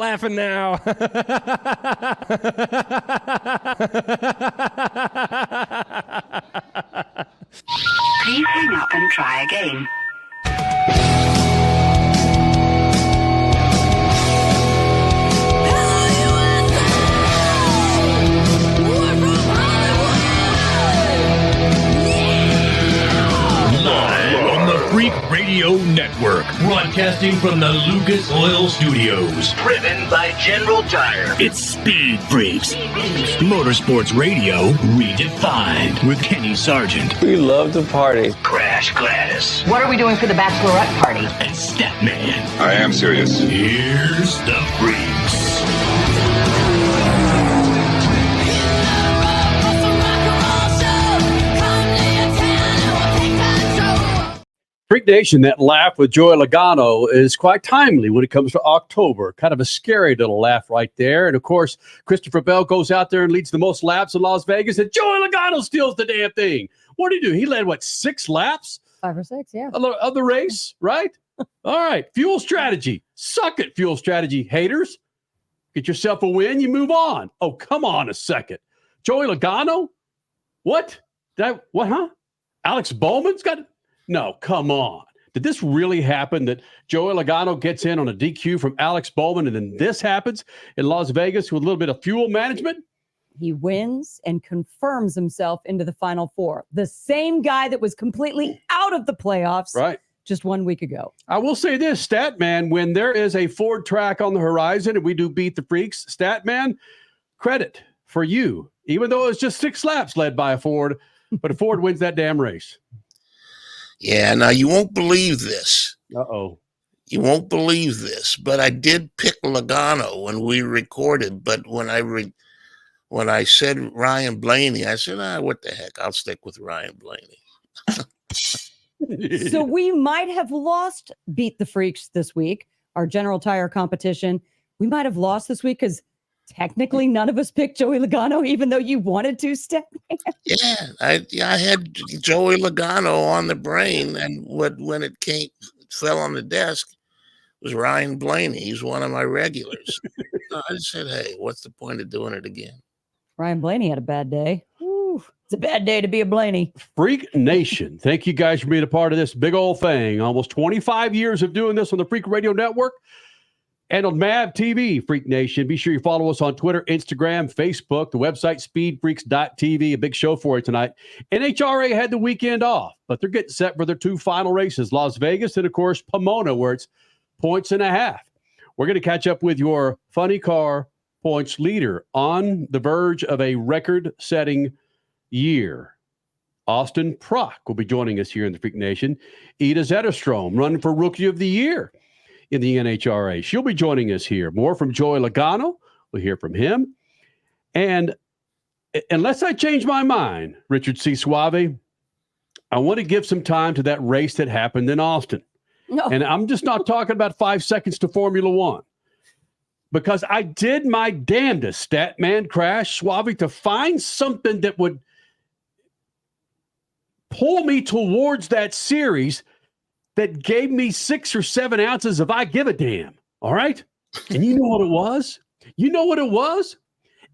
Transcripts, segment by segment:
laughing now. Please hang up and try again. Freak Radio Network, broadcasting from the Lucas Oil Studios. Driven by General Tire. It's Speed Freaks. Motorsports Radio redefined with Kenny Sargent. We love to party. Crash Gladys. What are we doing for the bachelorette party? And Statman. I am serious. Here's the Freaks. Freak Nation, that laugh with Joey Logano is quite timely when it comes to October. Kind of a scary little laugh right there. And, of course, Christopher Bell goes out there and leads the most laps in Las Vegas, and Joey Logano steals the damn thing. What did he do? He led, 6 laps? 5 or 6, yeah. Of the race, right? All right, fuel strategy. Suck it, fuel strategy, haters. Get yourself a win, you move on. Oh, come on a second. Joey Logano? What? What, huh? Alex Bowman's got it? No, come on. Did this really happen that Joey Logano gets in on a DQ from Alex Bowman and then this happens in Las Vegas with a little bit of fuel management? He wins and confirms himself into the Final Four. The same guy that was completely out of the playoffs just 1 week ago. I will say this, Statman, when there is a Ford track on the horizon and we do beat the freaks, Statman, credit for you. Even though it's just 6 laps led by a Ford, but a Ford wins that damn race. Yeah, now you won't believe this. Uh-oh. You won't believe this, but I did pick Logano when we recorded. But when I said Ryan Blaney, I said, what the heck? I'll stick with Ryan Blaney. So we might have lost Beat the Freaks this week, our General Tire competition. We might have lost this week because technically none of us picked Joey Logano, even though you wanted to, Steph. Yeah, I had Joey Logano on the brain, and when it fell on the desk, it was Ryan Blaney. He's one of my regulars. So I said, hey, what's the point of doing it again? Ryan Blaney had a bad day. Ooh, it's a bad day to be a Blaney. Freak Nation, thank you guys for being a part of this big old thing. Almost 25 years of doing this on the Freak Radio Network. And on MAV TV, Freak Nation. Be sure you follow us on Twitter, Instagram, Facebook, the website, speedfreaks.tv. A big show for you tonight. NHRA had the weekend off, but they're getting set for their 2 final races, Las Vegas and, of course, Pomona, where it's 1.5 points. We're going to catch up with your Funny Car points leader on the verge of a record-setting year. Austin Prock will be joining us here in the Freak Nation. Ida Zetterstrom running for Rookie of the Year in the NHRA. She'll be joining us here. More from Joey Logano. We'll hear from him. And unless I change my mind, Richard C. Suave, I want to give some time to that race that happened in Austin. No. And I'm just not talking about 5 seconds to Formula One. Because I did my damnedest, Statman, Crash, Suave, to find something that would pull me towards that series that gave me 6 or 7 ounces of I give a damn. All right? And you know what it was? You know what it was?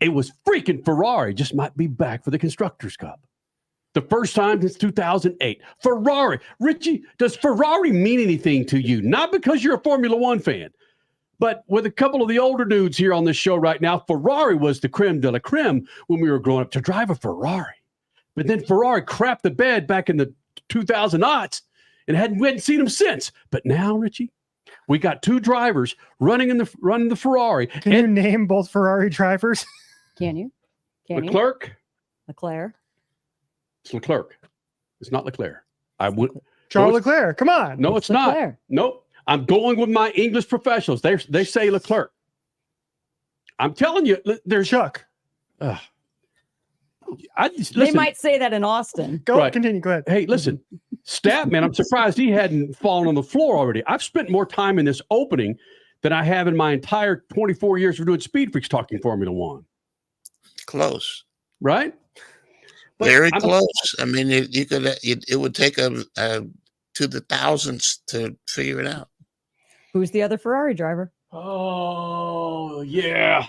It was freaking Ferrari just might be back for the Constructors' Cup. The first time since 2008. Ferrari. Richie, does Ferrari mean anything to you? Not because you're a Formula One fan, but with a couple of the older dudes here on this show right now, Ferrari was the creme de la creme when we were growing up to drive a Ferrari. But then Ferrari crapped the bed back in the 2000s. And we hadn't seen them since. But now, Richie, we got 2 drivers running the Ferrari. Can you name both Ferrari drivers? Can you? Leclerc? Leclerc. It's Leclerc. It's not Leclerc. Charles Leclerc. Come on. No, it's not. Nope. I'm going with my English professionals. They say Leclerc. I'm telling you, there's Chuck. They might say that in Austin. Continue. Go ahead. Hey, listen, Statman, I'm surprised he hadn't fallen on the floor already. I've spent more time in this opening than I have in my entire 24 years of doing Speed Freaks talking Formula One. Close. Right? But very close. I mean, it would take to the thousands to figure it out. Who's the other Ferrari driver? Oh, yeah.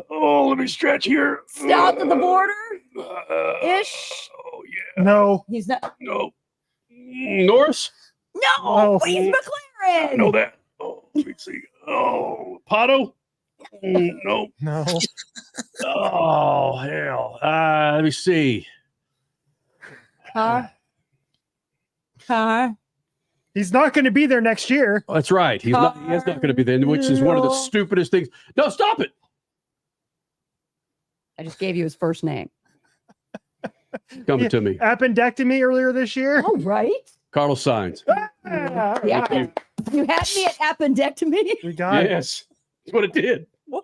Oh, let me stretch here. South of the border? Ish. Oh, yeah. No. He's not. No. Norris? No, Oh. he's McLaren. I know that. Oh, let me see. Oh, Pato? No. No. Oh, hell. Let me see. Car. He's not going to be there next year. Oh, that's right. He is not going to be there, which is one of the stupidest things. No, stop it. I just gave you his first name. Coming to me. Appendectomy earlier this year. Oh, right. Carlos Sainz. Yeah. Yeah. You had me at appendectomy. We got it. Yes. That's what it did. What?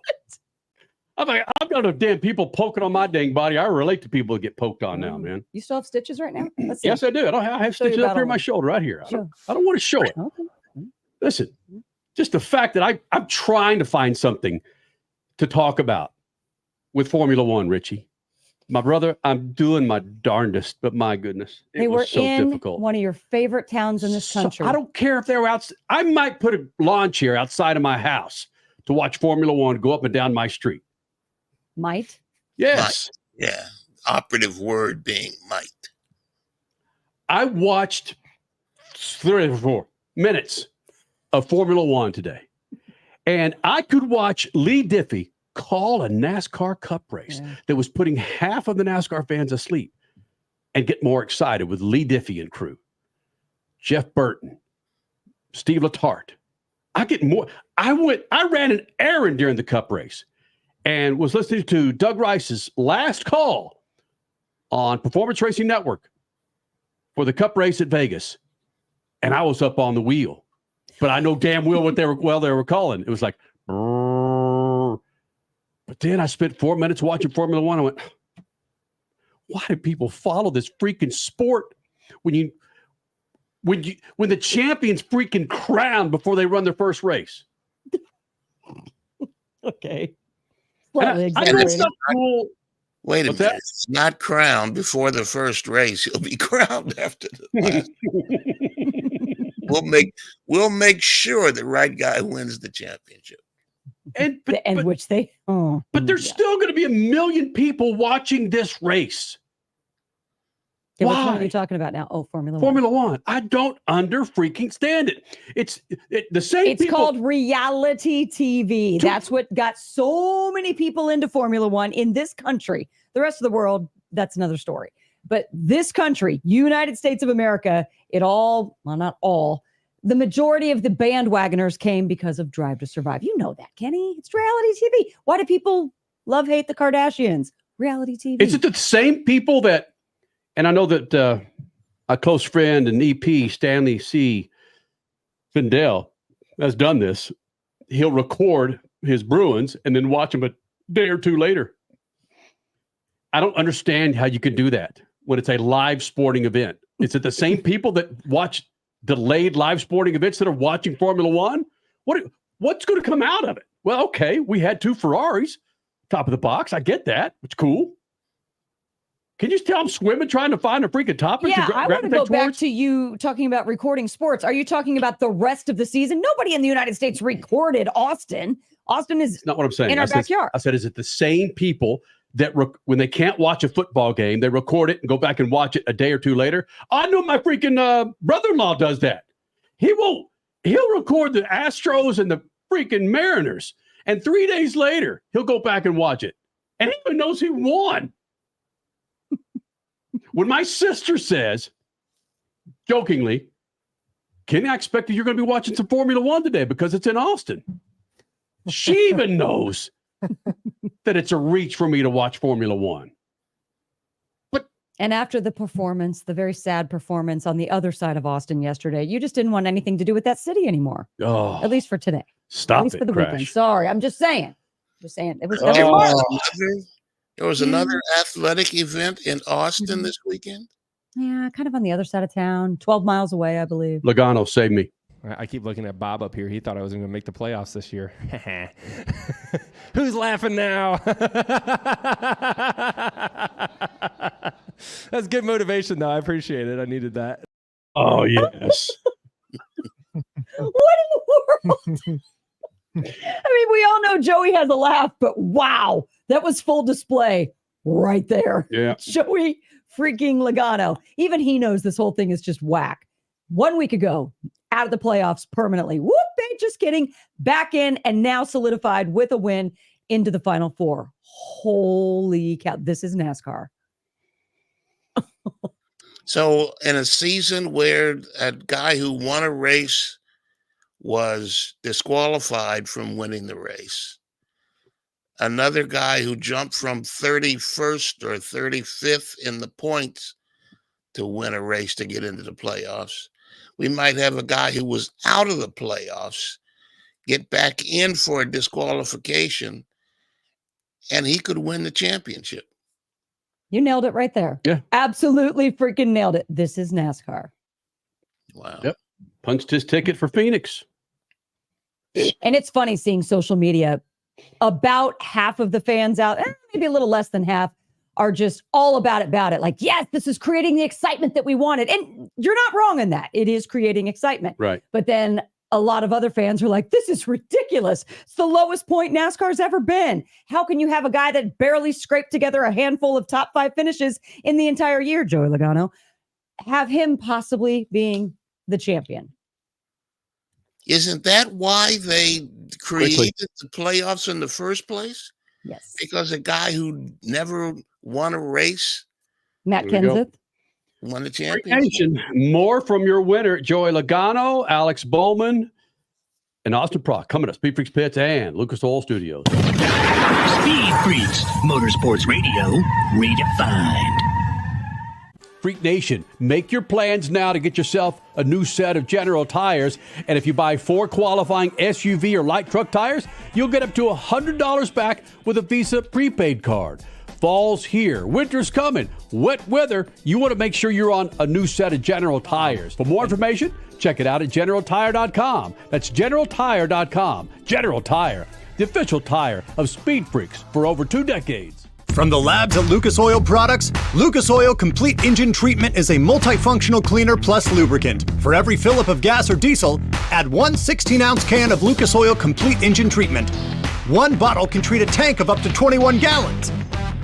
I'm like, I've got enough damn people poking on my dang body. I relate to people that get poked on now, man. You still have stitches right now? Let's see. Yes, I do. I have Show your stitches up here battle in my line. shoulder right here. Sure. I don't want to show it. Okay. Listen, just the fact that I'm trying to find something to talk about with Formula One, Richie. My brother, I'm doing my darndest, but my goodness, They it were was so in difficult. one of your favorite towns in this country. I don't care if they were out. I might put a lawn chair outside of my house to watch Formula One go up and down my street. Might. Yes. Yeah. Operative word being might. I watched 3 or 4 minutes of Formula One today, and I could watch Lee Diffie call a NASCAR Cup race that was putting half of the NASCAR fans asleep and get more excited with Lee Diffie and crew. Jeff Burton, Steve Letarte. I get more. I ran an errand during the Cup race and was listening to Doug Rice's last call on Performance Racing Network for the Cup race at Vegas. And I was up on the wheel, but I know damn well what they were calling. It was like, brrr. But then I spent 4 minutes watching Formula One. I went, why do people follow this freaking sport when the champions freaking crowned before they run their first race? Okay. I know it's not cool. Wait a What's minute. that? It's not crowned before the first race. He'll be crowned after the last. We'll make sure the right guy wins the championship. But there's still going to be 1 million people watching this race. Okay, which Why? one are you talking about now? Oh, Formula One. Formula One. I don't freaking stand it. It's the same. It's called reality TV. That's what got so many people into Formula One in this country. The rest of the world, that's another story. But this country, United States of America, not all, the majority of the bandwagoners came because of Drive to Survive. You know that, Kenny. It's reality TV. Why do people hate the Kardashians? Reality TV. Is it the same people that, and I know that a close friend and EP, Stanley C. Findell, has done this. He'll record his Bruins and then watch them a day or two later. I don't understand how you can do that when it's a live sporting event. Is it the same people that watch delayed live sporting events that are watching Formula One? What's going to come out of it? Well, okay, we had 2 Ferraris, top of the box. I get that. It's cool. Can you tell I'm swimming trying to find a freaking topic? Yeah, I want to go back towards? to you talking about recording sports. Are you talking about the rest of the season? Nobody in the United States recorded Austin. Austin is That's not what I'm saying. in our backyard. I said, is it the same people that when they can't watch a football game, they record it and go back and watch it a day or two later? I know my freaking brother-in-law does that. He'll record the Astros and the freaking Mariners, and 3 days later, he'll go back and watch it. And he even knows who won. When my sister says, jokingly, Kenny, I expect that you're going to be watching some Formula One today because it's in Austin. She even knows that it's a reach for me to watch Formula One. And after the performance, the very sad performance on the other side of Austin yesterday, you just didn't want anything to do with that city anymore. Oh, At least for today. stop At least it, for the Crash. weekend. Sorry, I'm just saying. It was There was another athletic event in Austin this weekend. Yeah, kind of on the other side of town, 12 miles away, I believe. Logano, save me. I keep looking at Bob up here. He thought I was going to make the playoffs this year. Who's laughing now? That's good motivation, though. I appreciate it. I needed that. Oh, yes. What in the world? I mean, we all know Joey has a laugh, but wow, that was full display right there. Yeah. Joey freaking Logano. Even he knows this whole thing is just whack. 1 week ago, out of the playoffs permanently. Whoop, just kidding. Back in and now solidified with a win into the Final Four. Holy cow. This is NASCAR. So in a season where a guy who won a race was disqualified from winning the race, another guy who jumped from 31st or 35th in the points to win a race to get into the playoffs, we might have a guy who was out of the playoffs get back in for a disqualification, and he could win the championship. You nailed it right there. Yeah. Absolutely freaking nailed it. This is NASCAR. Wow. Yep. Punched his ticket for Phoenix. And it's funny seeing social media. About half of the fans out, maybe a little less than half, are just all about it. Like, yes, this is creating the excitement that we wanted. And you're not wrong in that. It is creating excitement. Right. But then a lot of other fans are like, this is ridiculous. It's the lowest point NASCAR's ever been. How can you have a guy that barely scraped together a handful of top 5 finishes in the entire year, Joey Logano, have him possibly being the champion? Isn't that why they created the playoffs in the first place? Yes. Because a guy who never won a race Matt Kenseth. won the championship. Attention. More from your winner, Joey Logano, Alex Bowman, and Austin Prock. Coming up, Speed Freaks Pits and Lucas Oil Studios. Speed Freaks, Motorsports Radio, redefined. Freak Nation, make your plans now to get yourself a new set of General tires. And if you buy 4 qualifying SUV or light truck tires, you'll get up to $100 back with a Visa prepaid card. Fall's here. Winter's coming. Wet weather. You want to make sure you're on a new set of General tires. For more information, check it out at GeneralTire.com. That's GeneralTire.com. General Tire, the official tire of Speed Freaks for over 2 decades. From the labs at Lucas Oil Products, Lucas Oil Complete Engine Treatment is a multifunctional cleaner plus lubricant. For every fill-up of gas or diesel, add 1 16-ounce can of Lucas Oil Complete Engine Treatment. 1 bottle can treat a tank of up to 21 gallons.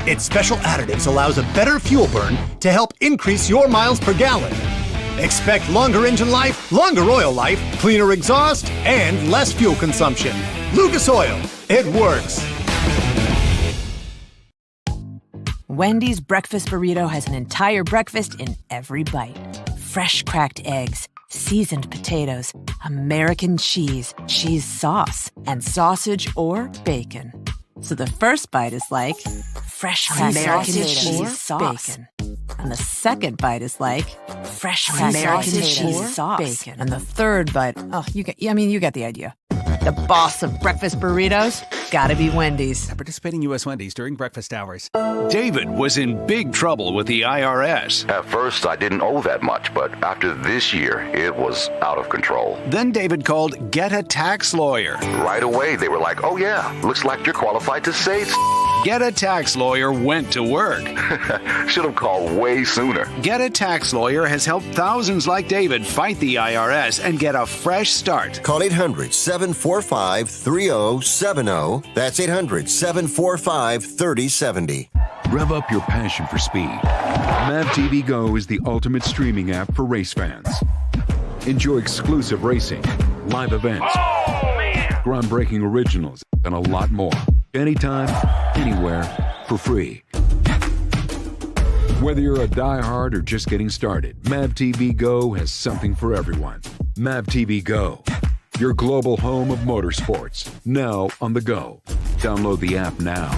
Its special additives allows a better fuel burn to help increase your miles per gallon. Expect longer engine life, longer oil life, cleaner exhaust, and less fuel consumption. Lucas Oil, it works. Wendy's breakfast burrito has an entire breakfast in every bite. Fresh cracked eggs, seasoned potatoes, American cheese, cheese sauce, and sausage or bacon. So the first bite is like fresh cracked American cheese sauce. Bacon. And the second bite is like fresh cracked American cheese sauce. Bacon. And the third bite, you get the idea. The boss of breakfast burritos, gotta be Wendy's. At participating U.S. Wendy's during breakfast hours. David was in big trouble with the IRS. At first, I didn't owe that much, but after this year, it was out of control. Then David called Get a Tax Lawyer. Right away, they were like, oh yeah, looks like you're qualified to save. Get a Tax Lawyer went to work. Should have called way sooner. Get a Tax Lawyer has helped thousands like David fight the IRS and get a fresh start. Call 800-745-3070. That's 800-745-3070. Rev up your passion for speed. Mav TV Go is the ultimate streaming app for race fans. Enjoy exclusive racing, live events, groundbreaking originals, and a lot more. Anytime, anywhere, for free. Whether you're a diehard or just getting started, Mav TV Go has something for everyone. Mav TV Go, your global home of motorsports, now on the go. Download the app now.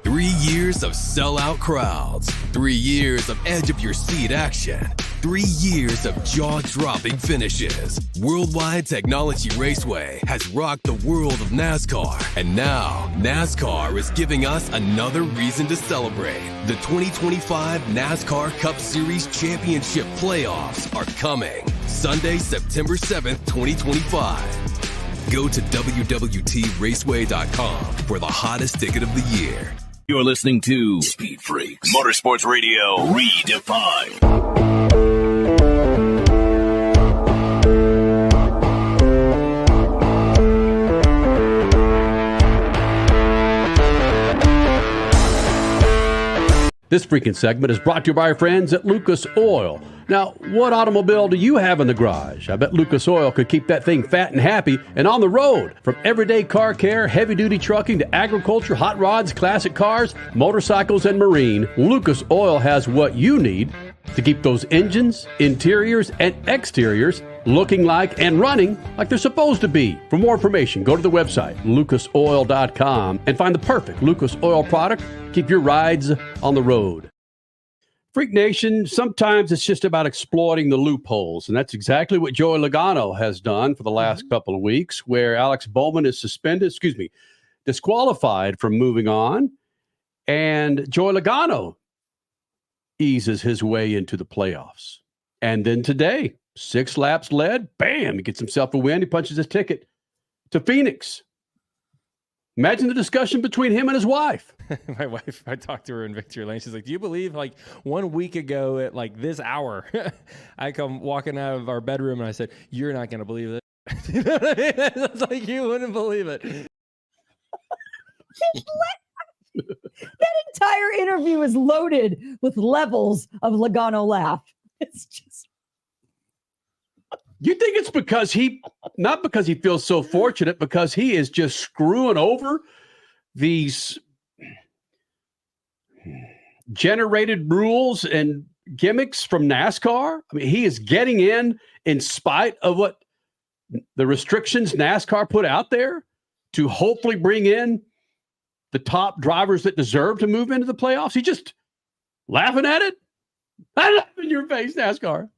3 years of sellout crowds. 3 years of edge-of-your-seat action. 3 years of jaw-dropping finishes. Worldwide Technology Raceway has rocked the world of NASCAR. And now, NASCAR is giving us another reason to celebrate. The 2025 NASCAR Cup Series Championship Playoffs are coming. Sunday, September 7th, 2025. Go to www.raceway.com for the hottest ticket of the year. You're listening to Speed Freaks, Motorsports Radio, redefined. This freaking segment is brought to you by our friends at Lucas Oil. Now, what automobile do you have in the garage? I bet Lucas Oil could keep that thing fat and happy and on the road. From everyday car care, heavy-duty trucking to agriculture, hot rods, classic cars, motorcycles, and marine, Lucas Oil has what you need to keep those engines, interiors, and exteriors looking like and running like they're supposed to be. For more information, go to the website, lucasoil.com, and find the perfect Lucas Oil product. Keep your rides on the road. Freak Nation, sometimes it's just about exploiting the loopholes, and that's exactly what Joey Logano has done for the last couple of weeks, where Alex Bowman is disqualified from moving on, and Joey Logano eases his way into the playoffs. And then today, 6 laps led, bam, he gets himself a win. He punches his ticket to Phoenix. Imagine the discussion between him and his wife. My wife, I talked to her in Victory Lane. She's like, do you believe like 1 week ago at like this hour, I come walking out of our bedroom and I said, you're not going to believe it. You know what I mean? It's like, you wouldn't believe it. That entire interview is loaded with levels of Logano laugh. It's just. You think it's because not because he feels so fortunate, because he is just screwing over these generated rules and gimmicks from NASCAR? I mean, he is getting in spite of what the restrictions NASCAR put out there to hopefully bring in the top drivers that deserve to move into the playoffs. He's just laughing at it. I laugh in your face, NASCAR.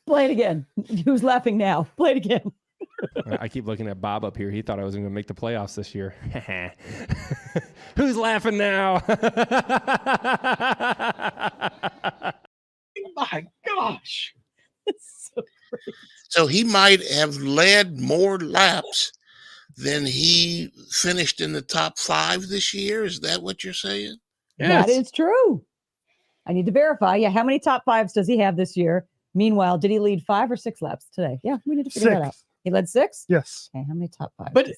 Play it again. Who's laughing now? Play it again. I keep looking at Bob up here. He thought I was going to make the playoffs this year. Who's laughing now? My gosh. It's so great. So he might have led more laps than he finished in the top 5 this year. Is that what you're saying? Yes. That is true. I need to verify. Yeah, how many top 5s does he have this year? Meanwhile, did he lead 5 or 6 laps today? Yeah, we need to figure that out. He led 6? Yes. Okay, how many top 5? But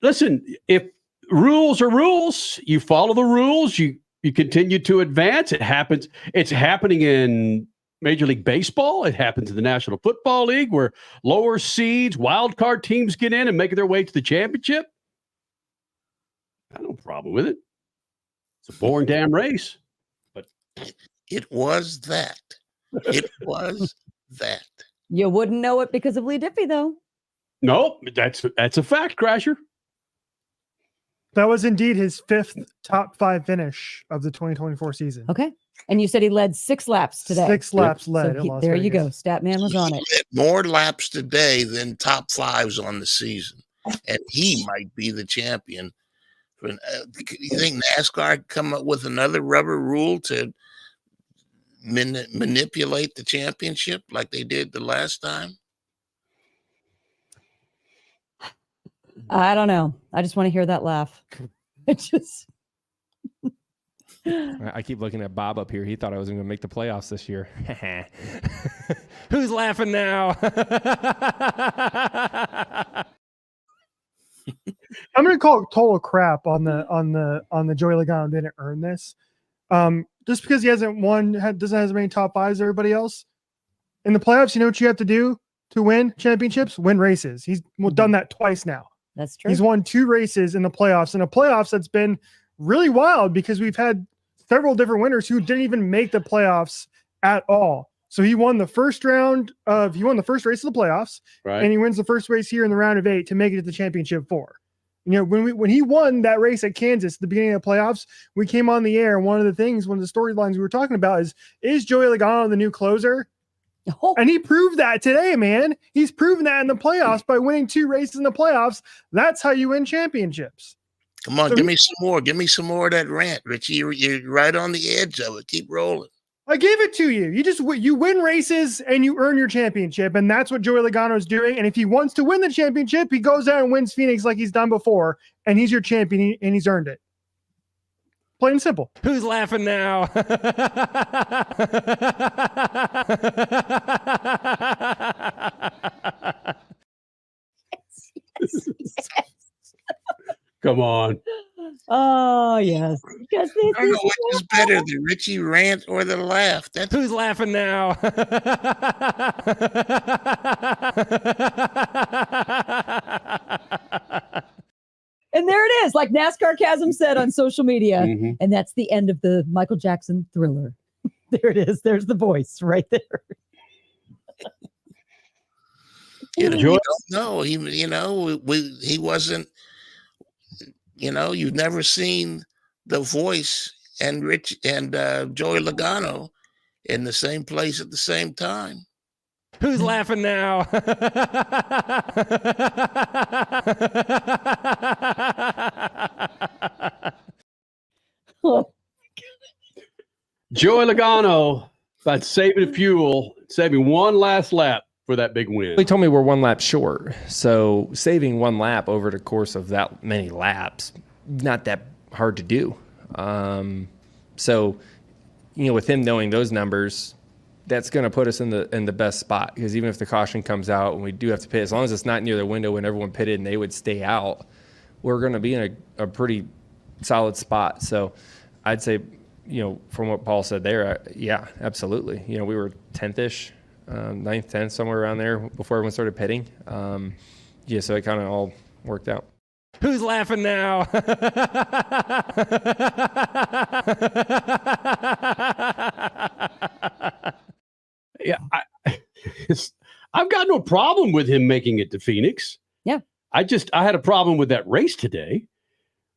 listen, if rules are rules, you follow the rules, you continue to advance. It happens. It's happening in Major League Baseball. It happens in the National Football League, where lower seeds, wild card teams get in and make their way to the championship. I have no problem with it. It's a boring damn race. It was that. It was that. You wouldn't know it because of Lee Diffie, though. No, that's a fact, Crasher. That was indeed his 5th top 5 finish of the 2024 season. Okay. And you said he led 6 laps today. 6 laps led. So there you go. Statman was on it. He led more laps today than top 5s on the season. And he might be the champion. You think NASCAR come up with another rubber rule to manipulate the championship like they did the last time? I don't know. I just want to hear that laugh. It just. I keep looking at Bob up here. He thought I was going to make the playoffs this year. Who's laughing now? I'm going to call it total crap on the Joey Logano didn't earn this. Just because he hasn't won, doesn't have as many top 5s as everybody else. In the playoffs, you know what you have to do to win championships? Win races. He's done that twice now. That's true. He's won 2 races in the playoffs. In the playoffs, that's been really wild because we've had several different winners who didn't even make the playoffs at all. So he won the first race of the playoffs, right? And he wins the first race here in the round of 8 to make it to the championship 4. You know, when he won that race at Kansas at the beginning of the playoffs, we came on the air. And one of the storylines we were talking about is Joey Logano the new closer? Oh. And he proved that today, man. He's proven that in the playoffs by winning 2 races in the playoffs. That's how you win championships. Come on, give me some more. Give me some more of that rant, Richie. You're right on the edge of it. Keep rolling. I gave it to you. You win races and you earn your championship, and that's what Joey Logano is doing. And if he wants to win the championship, he goes out and wins Phoenix like he's done before, and he's your champion, and he's earned it. Plain and simple. Who's laughing now? Come on. Oh, yes. Because this I don't know is which is better, the Richie rant or the laugh. That's Who's laughing now? And there it is, like NASCAR Chasm said on social media. Mm-hmm. And that's the end of the Michael Jackson Thriller. There it is. There's the voice right there. we don't know. He wasn't. You've never seen The Voice and Rich and Joey Logano in the same place at the same time. Who's laughing now? Joey Logano about saving fuel, saving one last lap for that big win. He told me we're one lap short. So saving one lap over the course of that many laps, not that hard to do. So, with him knowing those numbers, that's going to put us in the best spot, because even if the caution comes out and we do have to pit, as long as it's not near the window when everyone pitted and they would stay out, we're going to be in a pretty solid spot. So I'd say, from what Paul said there, yeah, absolutely. We were 10th-ish, 9th, 10th, somewhere around there before everyone started pitting. So it kind of all worked out. Who's laughing now? Yeah, I've got no problem with him making it to Phoenix. Yeah. I had a problem with that race today.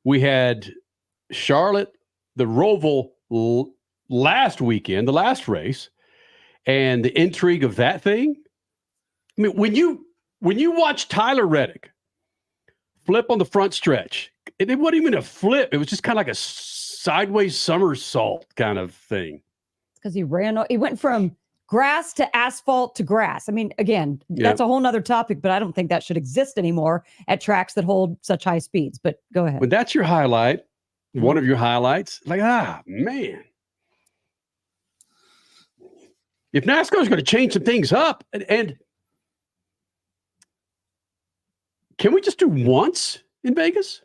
We had Charlotte, the Roval last weekend, the last race, and the intrigue of that thing. I mean, when you watch Tyler Reddick flip on the front stretch, it wasn't even a flip. It was just kind of like a sideways somersault kind of thing. Because he went from grass to asphalt to grass. I mean, again, that's a whole nother topic, but I don't think that should exist anymore at tracks that hold such high speeds. But go ahead. But that's your highlight, one of your highlights. Like, man. If NASCAR is going to change some things up, and can we just do once in Vegas?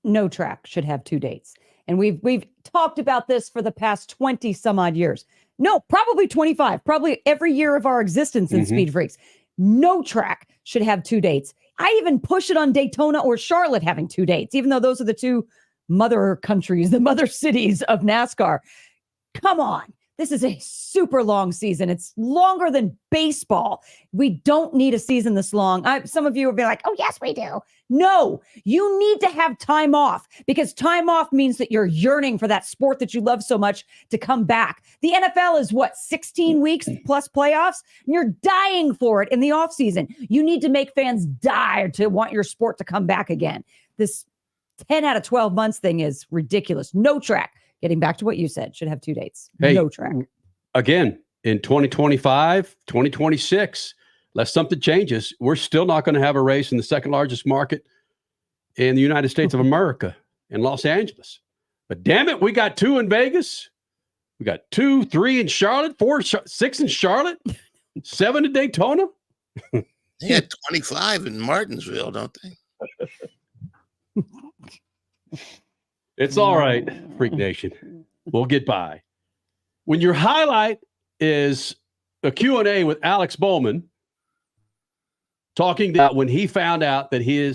No track should have 2 dates. And we've talked about this for the past 20 some odd years. No, probably 25, probably every year of our existence in Speed Freaks. No track should have 2 dates. I even push it on Daytona or Charlotte having 2 dates, even though those are the two mother countries, the mother cities of NASCAR. Come on. This is a super long season. It's longer than baseball. We don't need a season this long. Some of you will be like, oh, yes, we do. No, you need to have time off, because time off means that you're yearning for that sport that you love so much to come back. The NFL is 16 weeks plus playoffs? And you're dying for it in the offseason. You need to make fans die to want your sport to come back again. This 10 out of 12 months thing is ridiculous. No track. Getting back to what you said, should have 2 dates. Hey, no track. Again, in 2025, 2026, unless something changes, we're still not going to have a race in the second largest market in the United States of America, in Los Angeles. But damn it, we got 2 in Vegas. We got 2, 3 in Charlotte, 4, 6 in Charlotte, 7 in Daytona. They had 25 in Martinsville, don't they? It's all right, Freak Nation. We'll get by. When your highlight is a Q&A with Alex Bowman talking about when he found out that he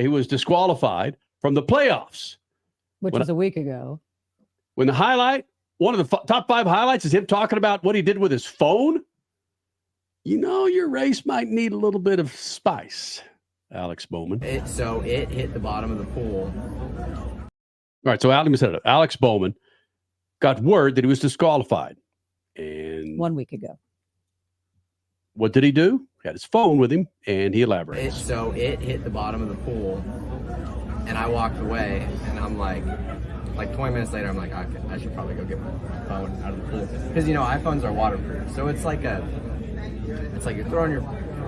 was disqualified from the playoffs. Which was a week ago. When the highlight, one of the top 5 highlights is him talking about what he did with his phone, your race might need a little bit of spice, Alex Bowman. It hit the bottom of the pool. All right, so Alex Bowman got word that he was disqualified. And 1 week ago. What did he do? He had his phone with him, and he elaborates. It hit the bottom of the pool, and I walked away, and I'm like 20 minutes later, I'm like, okay, I should probably go get my phone out of the pool. Because, iPhones are waterproof, so it's like you're throwing your...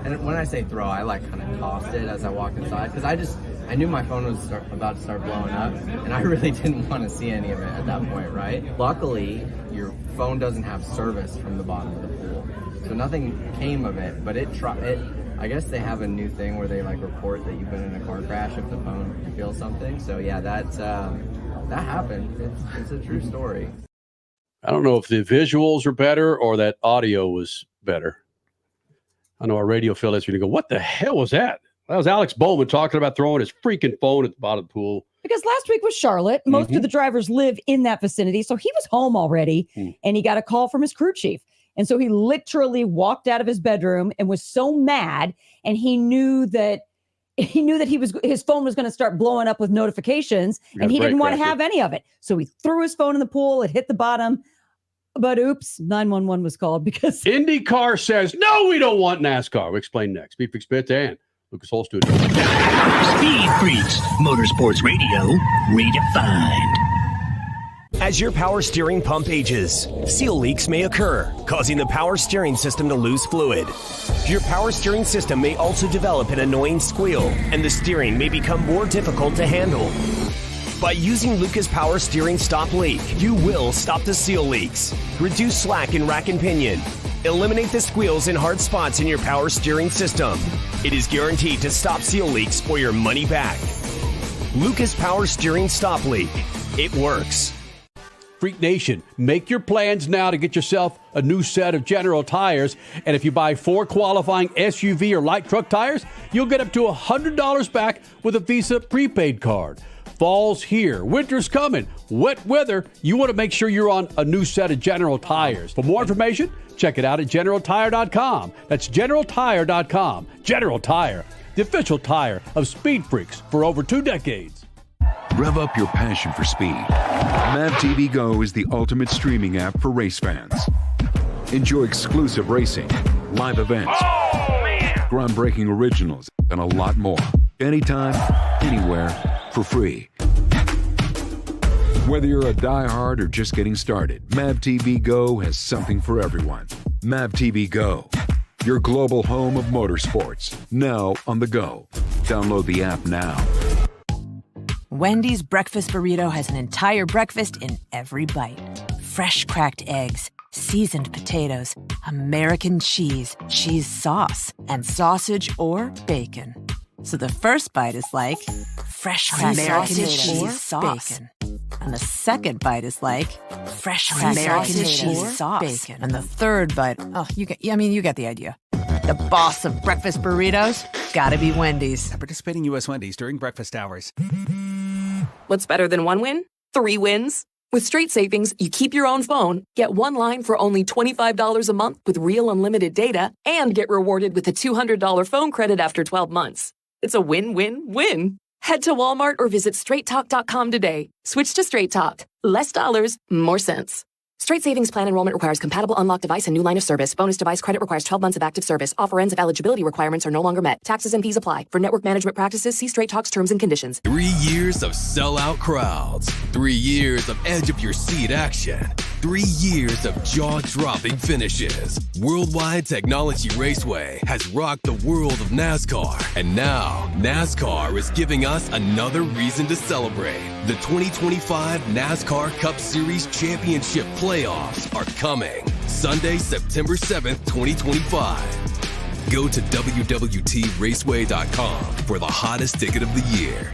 And when I say throw, I kind of tossed it as I walked inside, because I knew my phone was about to start blowing up, and I really didn't want to see any of it at that point, right? Luckily, your phone doesn't have service from the bottom of the pool, so nothing came of it, but it I guess they have a new thing where they like report that you've been in a car crash if the phone feels something. So yeah, that happened. It's a true story. I don't know if the visuals are better or that audio was better. I know our radio affiliates are going to go, what the hell was that? That was Alex Bowman talking about throwing his freaking phone at the bottom of the pool. Because last week was Charlotte. Most of the drivers live in that vicinity. So he was home already and he got a call from his crew chief. And so he literally walked out of his bedroom and was so mad. And he knew that his phone was going to start blowing up with notifications and he didn't want to have any of it. So he threw his phone in the pool. It hit the bottom. But oops, 911 was called because IndyCar says, no, we don't want NASCAR. We'll explain next. Speed Freaks Bits and Lucas Oil Studio. Speed Freaks, Motorsports Radio, redefined. As your power steering pump ages, seal leaks may occur, causing the power steering system to lose fluid. Your power steering system may also develop an annoying squeal, and the steering may become more difficult to handle. By using Lucas Power Steering Stop Leak, you will stop the seal leaks, reduce slack in rack and pinion, eliminate the squeals and hard spots in your power steering system. It is guaranteed to stop seal leaks or your money back. Lucas Power Steering Stop Leak. It works. Freak Nation, make your plans now to get yourself a new set of General tires. And if you buy 4 qualifying SUV or light truck tires, you'll get up to $100 back with a Visa prepaid card. Fall's here. Winter's coming. Wet weather. You want to make sure you're on a new set of General tires. For more information, check it out at GeneralTire.com. That's GeneralTire.com. General Tire, the official tire of Speed Freaks for over 2 decades. Rev up your passion for speed. Mav TV Go is the ultimate streaming app for race fans. Enjoy exclusive racing, live events, groundbreaking originals, and a lot more. Anytime, anywhere, for free. Whether you're a diehard or just getting started, Mav TV Go has something for everyone. Mav TV Go, your global home of motorsports, now on the go. Download the app now. Wendy's breakfast burrito has an entire breakfast in every bite. Fresh cracked eggs, seasoned potatoes, American cheese, cheese sauce, and sausage or bacon. So the first bite is like fresh cracked American cheese sauce. Bacon. And the second bite is like fresh cracked American cheese sauce. Bacon. And the third bite, you get the idea. The boss of breakfast burritos, gotta be Wendy's. At participating U.S. Wendy's during breakfast hours. What's better than 1 win? 3 wins. With Straight Savings, you keep your own phone, get 1 line for only $25 a month with real unlimited data, and get rewarded with a $200 phone credit after 12 months. It's a win-win-win. Head to Walmart or visit straighttalk.com today. Switch to Straight Talk. Less dollars, more sense. Straight Savings Plan enrollment requires compatible unlocked device and new line of service. Bonus device credit requires 12 months of active service. Offer ends if eligibility requirements are no longer met. Taxes and fees apply. For network management practices, see Straight Talk's terms and conditions. 3 years of sellout crowds. 3 years of edge-of-your-seat action. 3 years of jaw-dropping finishes. Worldwide Technology Raceway has rocked the world of NASCAR. And now, NASCAR is giving us another reason to celebrate. The 2025 NASCAR Cup Series Championship playoffs are coming. Sunday, September 7th, 2025. Go to www.raceway.com for the hottest ticket of the year.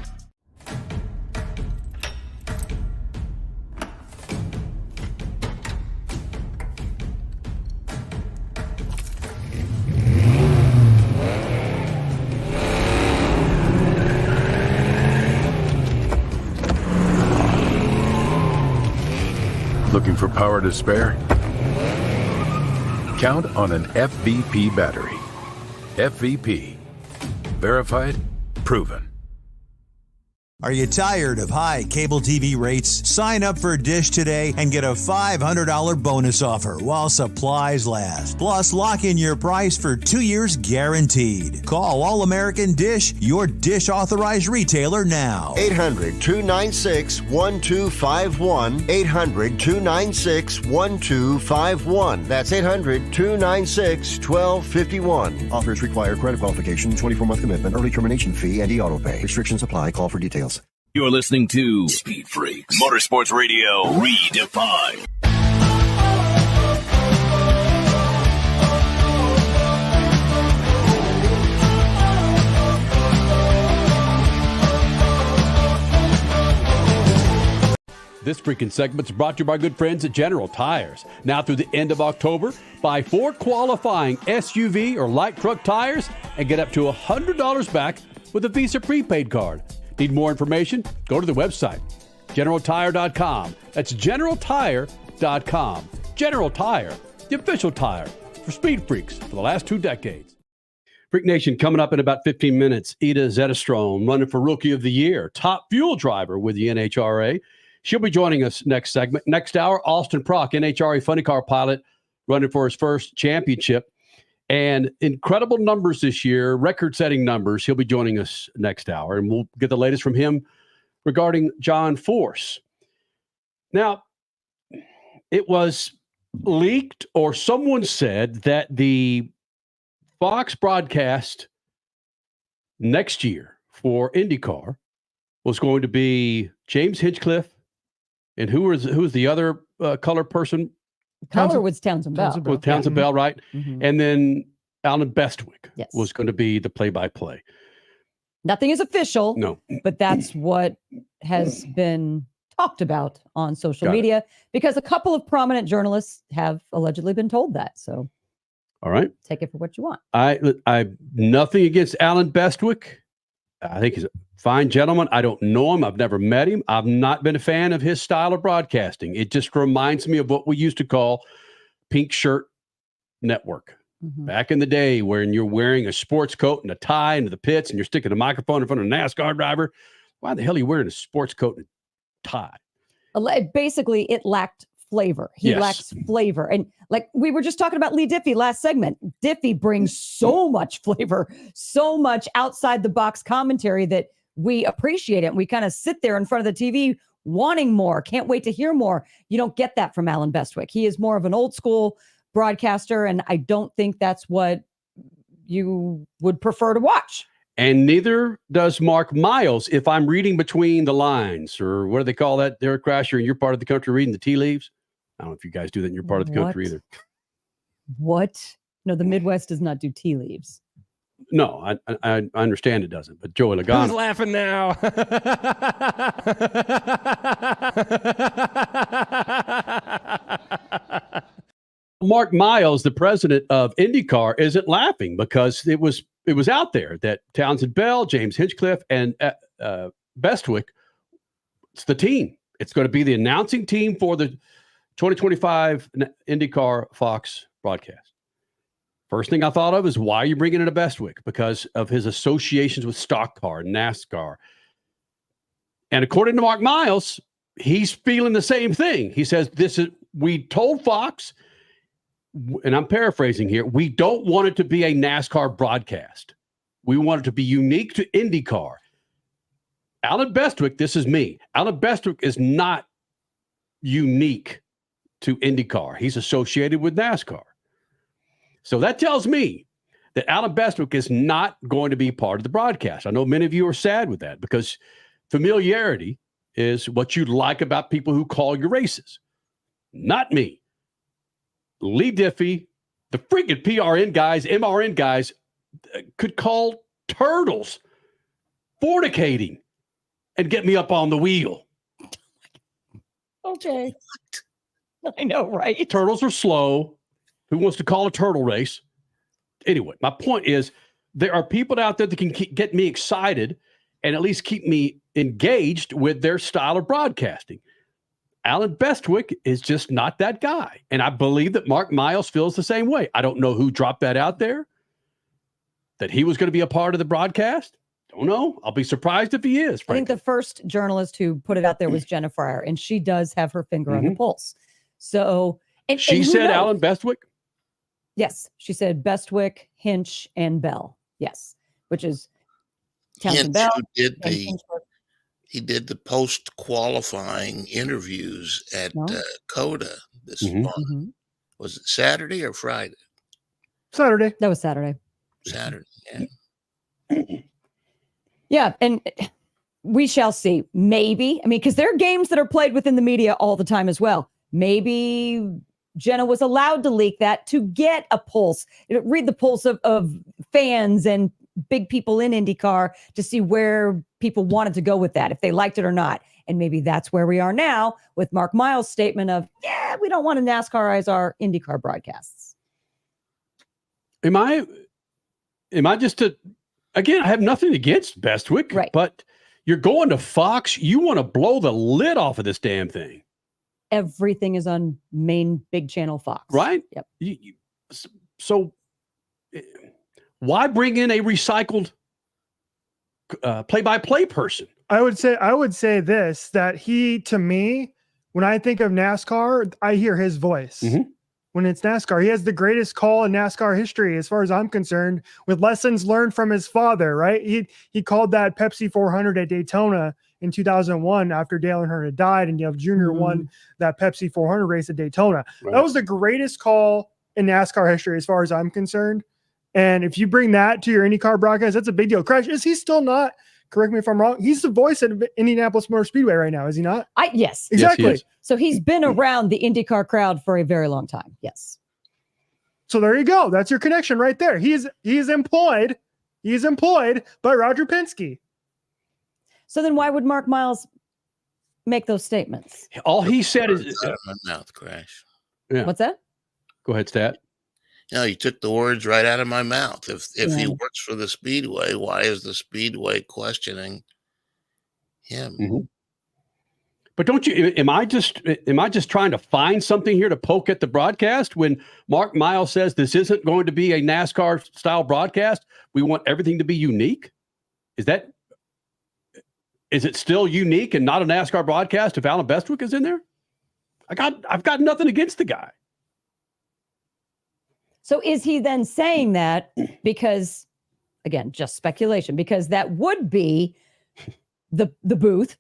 Looking for power to spare? Count on an FVP battery. FVP. Verified, proven. Are you tired of high cable TV rates? Sign up for Dish today and get a $500 bonus offer while supplies last. Plus, lock in your price for 2 years guaranteed. Call All American Dish, your Dish authorized retailer now. 800-296-1251. 800-296-1251. That's 800-296-1251. Offers require credit qualification, 24-month commitment, early termination fee, and e-auto pay. Restrictions apply. Call for details. You're listening to Speed Freaks, Motorsports Radio, redefined. This freaking segment is brought to you by good friends at General Tires. Now through the end of October, buy 4 qualifying SUV or light truck tires and get up to $100 back with a Visa prepaid card. Need more information? Go to the website, GeneralTire.com. That's GeneralTire.com. General Tire, the official tire for speed freaks for the last 2 decades. Freak Nation coming up in about 15 minutes. Ida Zetterstrom running for Rookie of the Year, top fuel driver with the NHRA. She'll be joining us next segment. Next hour, Austin Prock, NHRA Funny Car pilot, running for his first championship. And incredible numbers this year, record-setting numbers. He'll be joining us next hour, and we'll get the latest from him regarding John Force. Now, it was leaked, or someone said that the Fox broadcast next year for IndyCar was going to be James Hinchcliffe, and who was the other color person? Color was Townsend Bell. With Townsend Bell, right? Mm-hmm. And then Alan Bestwick Yes. was going to be the play-by-play. Nothing is official. No. But that's what has been talked about on social Got it. media because a couple of prominent journalists have allegedly been told that. So All right. take it for what you want. I nothing against Alan Bestwick. I think he's a fine gentleman. I don't know him. I've never met him. I've not been a fan of his style of broadcasting. It just reminds me of what we used to call pink shirt network. Mm-hmm. Back in the day when you're wearing a sports coat and a tie into the pits and you're sticking a microphone in front of a NASCAR driver. Why the hell are you wearing a sports coat and a tie? Basically, it lacked flavor. He Yes. lacks flavor. And like we were just talking about Lee Diffie last segment, Diffie brings so much flavor, so much outside the box commentary that we appreciate it. We kind of sit there in front of the TV wanting more, can't wait to hear more. You don't get that from Alan Bestwick. He is more of an old school broadcaster, and I don't think that's what you would prefer to watch. And neither does Mark Miles if I'm reading between the lines, or what do they call that, Derek Crasher, in your part of the country reading the tea leaves? I don't know if you guys do that in your part of the country either. What? No, the Midwest does not do tea leaves. No, I understand it doesn't, but Joey Logano. Who's laughing now? Mark Miles, the president of IndyCar, isn't laughing because it was out there that Townsend Bell, James Hinchcliffe, and Bestwick, it's the team. It's going to be the announcing team for the 2025 IndyCar Fox broadcast. First thing I thought of is, why are you bringing in a Bestwick? Because of his associations with stock car, NASCAR. And according to Mark Miles, he's feeling the same thing. He says, we told Fox, and I'm paraphrasing here, we don't want it to be a NASCAR broadcast. We want it to be unique to IndyCar. Alan Bestwick, this is me. Alan Bestwick is not unique to IndyCar. He's associated with NASCAR. So that tells me that Alan Bestwick is not going to be part of the broadcast. I know many of you are sad with that because familiarity is what you like about people who call your races. Not me. Lee Diffie, the freaking PRN guys, MRN guys, could call turtles fornicating and get me up on the wheel. Okay. I know, right? Turtles are slow. Who wants to call a turtle race? Anyway, my point is there are people out there that can get me excited and at least keep me engaged with their style of broadcasting. Alan Bestwick is just not that guy. And I believe that Mark Miles feels the same way. I don't know who dropped that out there, that he was going to be a part of the broadcast. Don't know. I'll be surprised if he is. I think the first journalist who put it out there was Jenna Fryer, and she does have her finger on the pulse. So, and she who said knows? Alan Bestwick? Yes, she said Bestwick, Hinch, and Bell. Yes, which is Townsend Bell. He did the post qualifying interviews at COTA this month. Was it Saturday or Friday? Saturday. That was Saturday. Saturday. Yeah. Yeah, and we shall see. Maybe, I mean, because there are games that are played within the media all the time as well. Maybe Jenna was allowed to leak that to get a pulse, read the pulse of fans and big people in IndyCar to see where people wanted to go with that, if they liked it or not. And maybe that's where we are now with Mark Miles' statement of, yeah, we don't want to NASCARize our IndyCar broadcasts. Am I just again, I have nothing against Bestwick, right? But you're going to Fox. You want to blow the lid off of this damn thing. Everything is on main big channel Fox. Right? Yep. So why bring in a recycled play-by-play person? I would say this, that he, to me, when I think of NASCAR, I hear his voice. When it's NASCAR, he has the greatest call in NASCAR history, as far as I'm concerned, with lessons learned from his father, right? He called that Pepsi 400 at Daytona in 2001 after Dale Earnhardt had died, and Dale Jr. won that Pepsi 400 race at Daytona. Right. That was the greatest call in NASCAR history, as far as I'm concerned. And if you bring that to your IndyCar broadcast, that's a big deal. Crash, is he still not? Correct me if I'm wrong. He's the voice at Indianapolis Motor Speedway right now, is he not? Yes. Exactly. Yes, he is. So he's been around the IndyCar crowd for a very long time. Yes. So there you go. That's your connection right there. He is employed by Roger Penske. So then why would Mark Miles make those statements? All he said is out of my mouth, Crash. Yeah. What's that? Go ahead, Stat. You took the words right out of my mouth. If he works for the Speedway, why is the Speedway questioning him? But don't you? Am I just trying to find something here to poke at the broadcast when Mark Miles says this isn't going to be a NASCAR style broadcast? We want everything to be unique. Is it still unique and not a NASCAR broadcast if Alan Bestwick is in there? I've got nothing against the guy. So is he then saying that because, again, just speculation, because that would be the booth,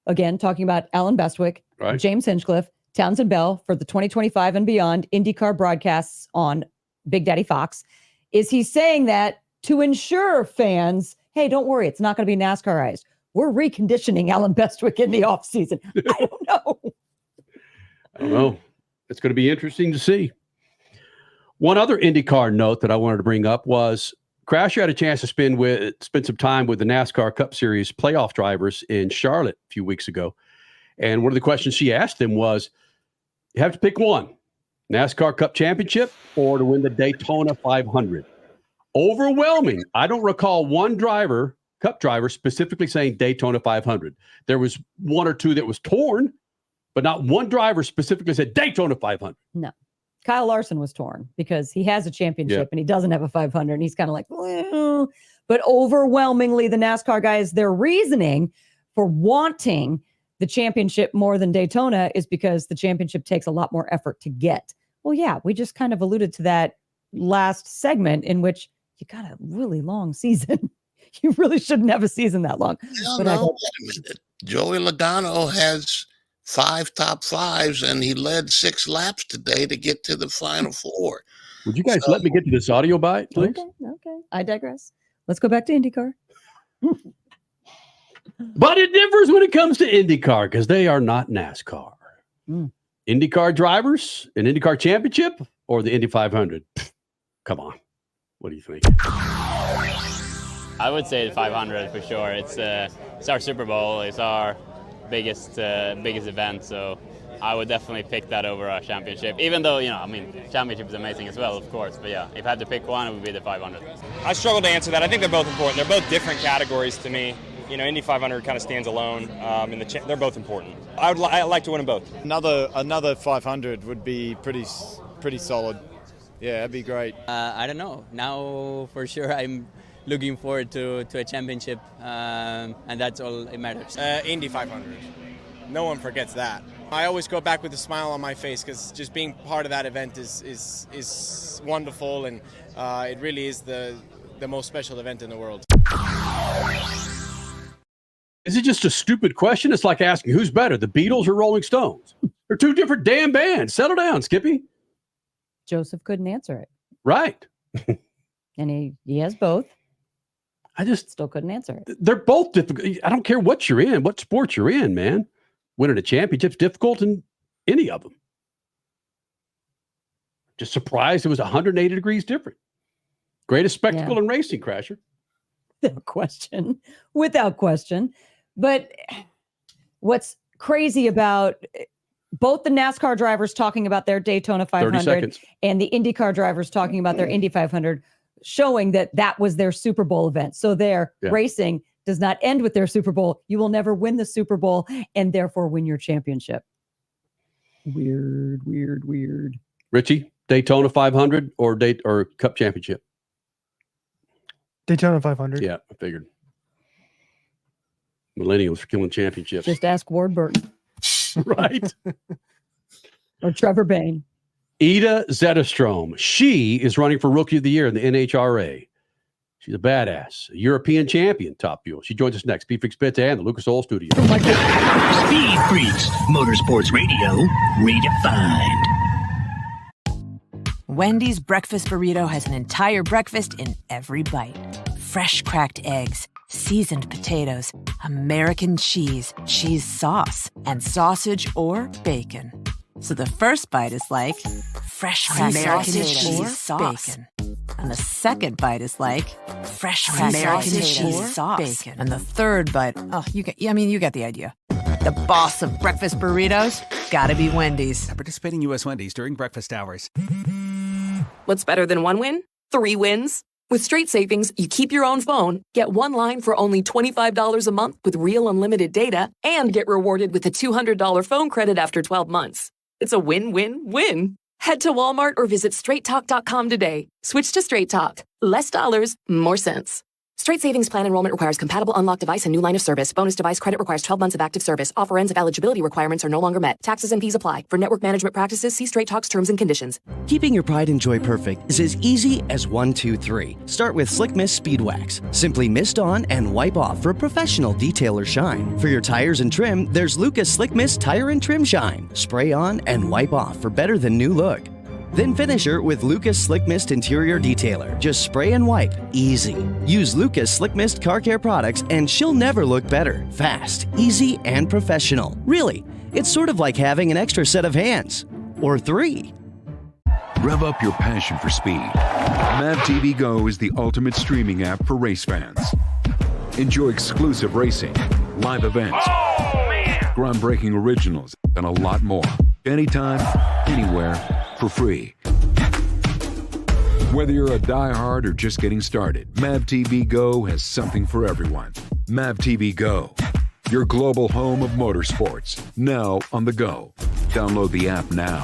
again, talking about Alan Bestwick, right, James Hinchcliffe, Townsend Bell for the 2025 and beyond IndyCar broadcasts on Big Daddy Fox. Is he saying that to ensure fans, hey, don't worry, it's not going to be NASCArized. We're reconditioning Alan Bestwick in the offseason. I don't know. It's going to be interesting to see. One other IndyCar note that I wanted to bring up was Crasher had a chance to spend some time with the NASCAR Cup Series playoff drivers in Charlotte a few weeks ago. And one of the questions she asked them was, you have to pick one, NASCAR Cup Championship or to win the Daytona 500. Overwhelming. I don't recall one Cup driver specifically saying Daytona 500. There was one or two that was torn, but not one driver specifically said Daytona 500. No. Kyle Larson was torn because he has a championship and he doesn't have a 500. And he's kind of like, well, but overwhelmingly the NASCAR guys, their reasoning for wanting the championship more than Daytona is because the championship takes a lot more effort to get. Well, yeah, we just kind of alluded to that last segment in which you got a really long season. You really shouldn't have a season that long. Wait a minute. Joey Logano has 5 top 5s, and he led 6 laps today to get to the final 4. Would you guys let me get to this audio bite, please? Okay. I digress. Let's go back to IndyCar. But it differs when it comes to IndyCar because they are not NASCAR. IndyCar drivers, an IndyCar championship, or the Indy 500? Come on. What do you think? I would say the 500 for sure. It's our Super Bowl. It's our biggest event, so I would definitely pick that over our championship, even though championship is amazing as well, of course, but yeah, if I had to pick one, it would be the 500. I struggle to answer that. I think they're both important. They're both different categories to me. Indy 500 kind of stands alone, they're both important. I'd like to win them both. Another 500 would be pretty solid. Yeah, that'd be great. I don't know. Now for sure I'm looking forward to a championship, and that's all it matters. Indy 500. No one forgets that. I always go back with a smile on my face because just being part of that event is wonderful, and it really is the most special event in the world. Is it just a stupid question? It's like asking who's better, the Beatles or Rolling Stones? They're two different damn bands. Settle down, Skippy. Joseph couldn't answer it. Right. And he has both. I just still couldn't answer it. They're both difficult. I don't care what you're in, what sport you're in, man. Winning a championship's difficult in any of them. Just surprised it was 180 degrees different. Greatest spectacle in racing, Crasher. Without question. But what's crazy about both the NASCAR drivers talking about their Daytona 500 and the IndyCar drivers talking about their Indy 500, showing that was their Super Bowl event. So their racing does not end with their Super Bowl. You will never win the Super Bowl and therefore win your championship. Weird. Richie, Daytona 500 or Cup Championship? Daytona 500. Yeah, I figured. Millennials are killing championships. Just ask Ward Burton. Right. Or Trevor Bayne. Ida Zetterstrom. She is running for Rookie of the Year in the NHRA. She's a badass, a European champion, Top Fuel. She joins us next. Speed Freaks Pits and the Lucas Oil Studio. Speed Freaks, Motorsports Radio, redefined. Wendy's breakfast burrito has an entire breakfast in every bite. Fresh cracked eggs, seasoned potatoes, American cheese, cheese sauce, and sausage or bacon. So the first bite is like fresh cracked American cheese sauce. Bacon. And the second bite is like fresh cracked American cheese sauce. Bacon. And the third bite, you get the idea. The boss of breakfast burritos, gotta be Wendy's. At participating U.S. Wendy's during breakfast hours. What's better than one win? 3 wins. With Straight Savings, you keep your own phone, get one line for only $25 a month with real unlimited data, and get rewarded with a $200 phone credit after 12 months. It's a win-win-win. Head to Walmart or visit straighttalk.com today. Switch to Straight Talk. Less dollars, more sense. Straight Savings Plan enrollment requires compatible unlocked device and new line of service. Bonus device credit requires 12 months of active service. Offer ends if eligibility requirements are no longer met. Taxes and fees apply. For network management practices, see Straight Talk's terms and conditions. Keeping your Pride and Joy perfect is as easy as 1, 2, 3. Start with Slick Mist Speed Wax. Simply mist on and wipe off for a professional detail or shine. For your tires and trim, there's Lucas Slick Mist Tire and Trim Shine. Spray on and wipe off for better than new look. Then finish her with Lucas Slick Mist Interior Detailer. Just spray and wipe. Easy. Use Lucas Slick Mist Car Care products and she'll never look better. Fast, easy, and professional. Really, it's sort of like having an extra set of hands. Or 3. Rev up your passion for speed. Mav TV Go is the ultimate streaming app for race fans. Enjoy exclusive racing, live events, groundbreaking originals, and a lot more. Anytime, anywhere, for free. Whether you're a diehard or just getting started, Mav TV Go has something for everyone. Mav TV Go, your global home of motorsports, now on the go. Download the app now.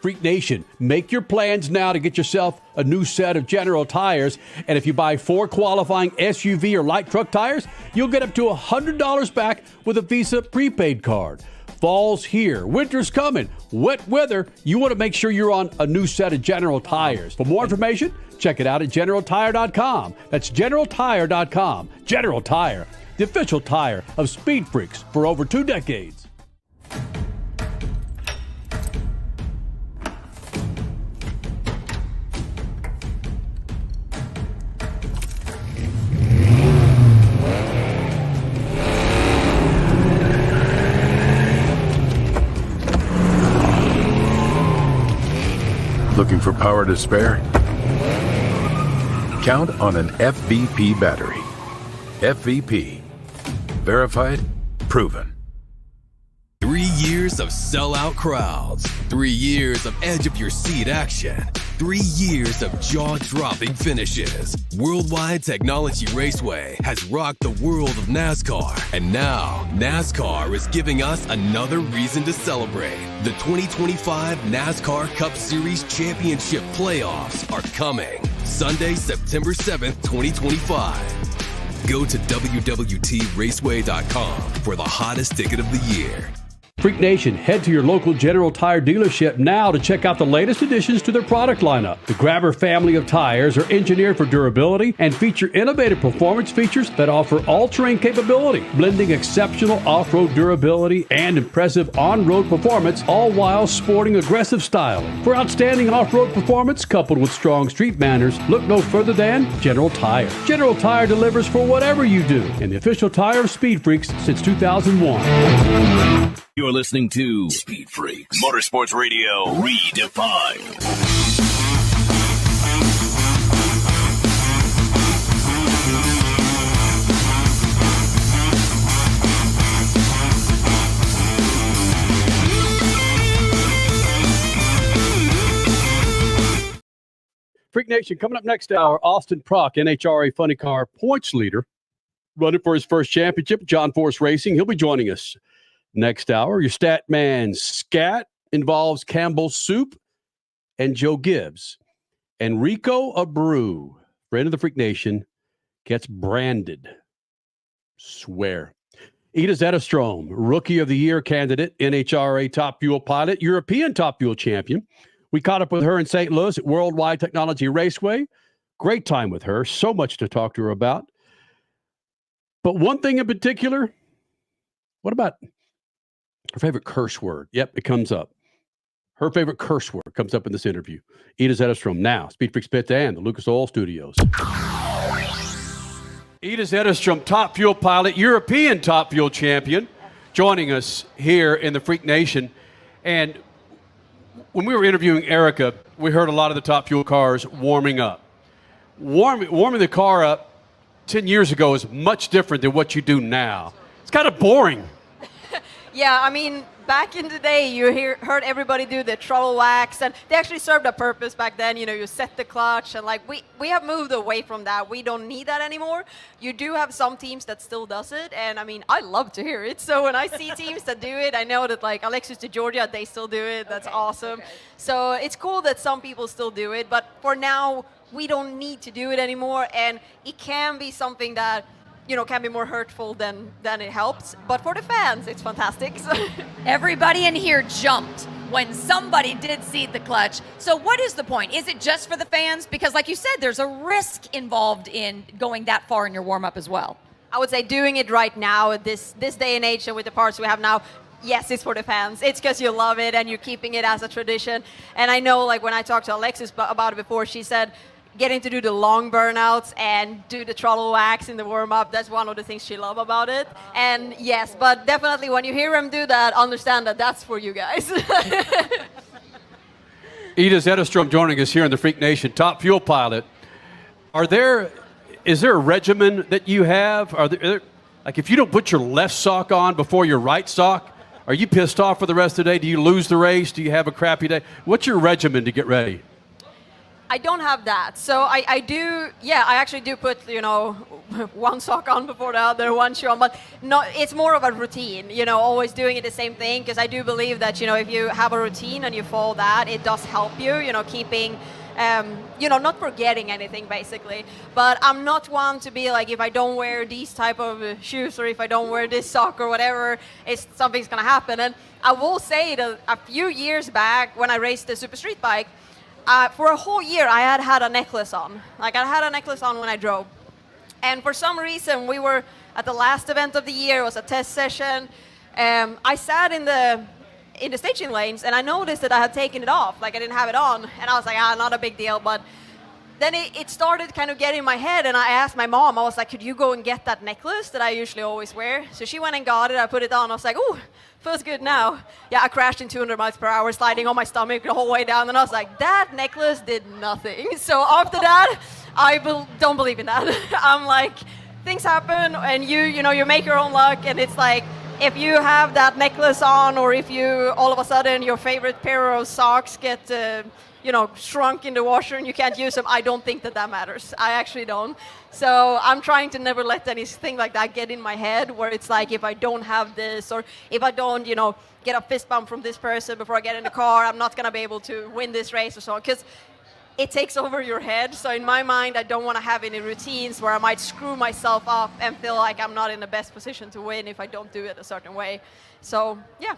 Freak Nation, make your plans now to get yourself a new set of General tires. And if you buy 4 qualifying SUV or light truck tires, you'll get up to $100 back with a Visa prepaid card. Fall's here. Winter's coming. Wet weather. You want to make sure you're on a new set of General tires. For more information, check it out at GeneralTire.com. That's GeneralTire.com. General Tire, the official tire of Speed Freaks for over 2 decades. Looking for power to spare? Count on an FVP battery. FVP. Verified, proven. 3 years of sellout crowds. 3 years of edge of your seat action. 3 years of jaw-dropping finishes. Worldwide Technology Raceway has rocked the world of NASCAR. And now, NASCAR is giving us another reason to celebrate. The 2025 NASCAR Cup Series Championship playoffs are coming. Sunday, September 7th, 2025. Go to www.raceway.com for the hottest ticket of the year. Freak Nation, head to your local General Tire dealership now to check out the latest additions to their product lineup. The Grabber family of tires are engineered for durability and feature innovative performance features that offer all-terrain capability, blending exceptional off-road durability and impressive on-road performance, all while sporting aggressive styling. For outstanding off-road performance coupled with strong street manners, look no further than General Tire. General Tire delivers for whatever you do, and the official tire of Speed Freaks since 2001. You're listening to Speed Freaks, Motorsports Radio redefined. Freak Nation. Coming up next hour, Austin Prock, NHRA Funny Car points leader, running for his first championship, John Force Racing. He'll be joining us next hour. Your stat man scat involves Campbell's Soup and Joe Gibbs. And Rico Abreu, friend of the Freak Nation, gets branded. Swear. Ida Zetterstrom, Rookie of the Year candidate, NHRA Top Fuel pilot, European Top Fuel champion. We caught up with her in St. Louis at Worldwide Technology Raceway. Great time with her. So much to talk to her about. But one thing in particular, what about her favorite curse word? Yep, it comes up. Her favorite curse word comes up in this interview. Ida Zetterstrom now, Speed Freaks Pit and the Lucas Oil Studios. Ida Zetterstrom, Top Fuel pilot, European Top Fuel champion, joining us here in the Freak Nation. And when we were interviewing Erica, we heard a lot of the Top Fuel cars warming up. Warming the car up 10 years ago is much different than what you do now. It's kind of boring. Yeah, I mean, back in the day, you heard everybody do the throttle wax, and they actually served a purpose back then. You know, you set the clutch, and like we have moved away from that. We don't need that anymore. You do have some teams that still does it, and I mean, I love to hear it. So when I see teams that do it, I know that like Alexis de Georgia, they still do it. That's awesome. Okay. So it's cool that some people still do it, but for now, we don't need to do it anymore, and it can be something that, you know, can be more hurtful than it helps. But for the fans, it's fantastic. Everybody in here jumped when somebody did seat the clutch. So what is the point? Is it just for the fans? Because like you said, there's a risk involved in going that far in your warm-up as well. I would say doing it right now, this day and age, and with the parts we have now, yes, it's for the fans. It's because you love it and you're keeping it as a tradition. And I know, like, when I talked to Alexis about it before, she said, getting to do the long burnouts and do the throttle wax in the warm-up, that's one of the things she loves about it. And yes, but definitely when you hear him do that, understand that that's for you guys. Ida Zetterstrom joining us here in the Freak Nation, Top Fuel pilot. Is there a regimen that you have? Like if you don't put your left sock on before your right sock, are you pissed off for the rest of the day? Do you lose the race? Do you have a crappy day? What's your regimen to get ready? I don't have that. So I actually do put, you know, one sock on before the other, one shoe on, but no, it's more of a routine, you know, always doing it the same thing, because I do believe that, you know, if you have a routine and you follow that, it does help you, you know, keeping, you know, not forgetting anything basically. But I'm not one to be like, if I don't wear these type of shoes or if I don't wear this sock or whatever, something's going to happen. And I will say that a few years back when I raced the Super Street bike, for a whole year, I had a necklace on. Like, I had a necklace on when I drove. And for some reason, we were at the last event of the year. It was a test session. I sat in the staging lanes, and I noticed that I had taken it off. Like, I didn't have it on. And I was like, not a big deal. But then it started kind of getting in my head, and I asked my mom. I was like, could you go and get that necklace that I usually always wear? So she went and got it. I put it on. I was like, ooh, feels good now. Yeah, I crashed in 200 miles per hour, sliding on my stomach the whole way down. And I was like, that necklace did nothing. So after that, I don't believe in that. I'm like, things happen, and you know, you make your own luck. And it's like, if you have that necklace on, or if you all of a sudden your favorite pair of socks get you know, shrunk in the washer and you can't use them, I don't think that matters. I actually don't. So I'm trying to never let anything like that get in my head, where it's like, if I don't have this, or if I don't, you know, get a fist bump from this person before I get in the car, I'm not going to be able to win this race or so on, because it takes over your head. So in my mind, I don't want to have any routines where I might screw myself up and feel like I'm not in the best position to win if I don't do it a certain way. So, yeah.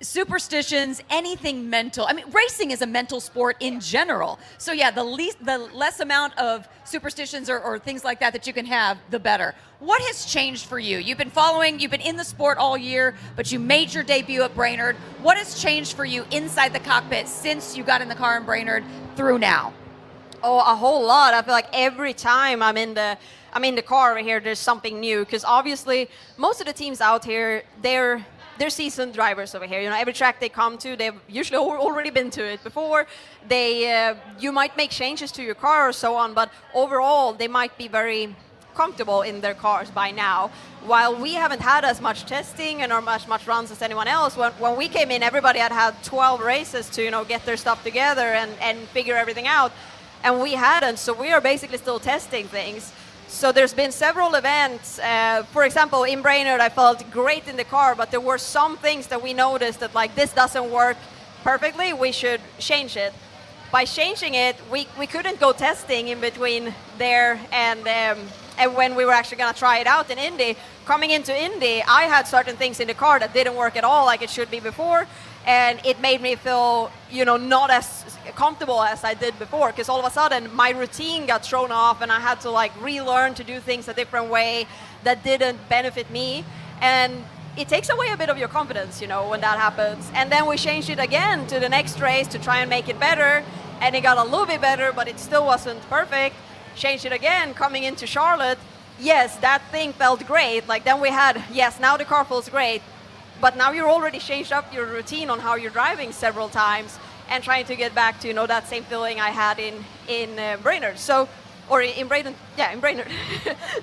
Superstitions, anything mental. I mean, racing is a mental sport in general. So yeah, the less amount of superstitions or things like that you can have, the better. What has changed for you? You've been in the sport all year, but you made your debut at Brainerd. What has changed for you inside the cockpit since you got in the car in Brainerd through now? Oh, a whole lot. I feel like every time I'm in the car over here, there's something new, because obviously most of the teams out here, they're seasoned drivers over here. You know, every track they come to, they've usually already been to it before. You might make changes to your car or so on, but overall, they might be very comfortable in their cars by now. While we haven't had as much testing and as much runs as anyone else, when we came in, everybody had 12 races to, you know, get their stuff together and figure everything out. and we hadn't. So we are basically still testing things. So there's been several events. For example, in Brainerd, I felt great in the car, but there were some things that we noticed that like this doesn't work perfectly. We should change it. By changing it, we couldn't go testing in between there and when we were actually going to try it out in Indy. Coming into Indy, I had certain things in the car that didn't work at all like it should be before, and it made me feel, not as comfortable as I did before, because all of a sudden my routine got thrown off and I had to like relearn to do things a different way that didn't benefit me, and it takes away a bit of your confidence, when that happens. And then we changed it again to the next race to try and make it better, and it got a little bit better, but it still wasn't perfect. Changed it again, coming into Charlotte. Yes, that thing felt great. Like then we had, yes, now the car feels great, but now you're already changed up your routine on how you're driving several times and trying to get back to, that same feeling I had in Brainerd. So, or in Brainerd, yeah, in Brainerd.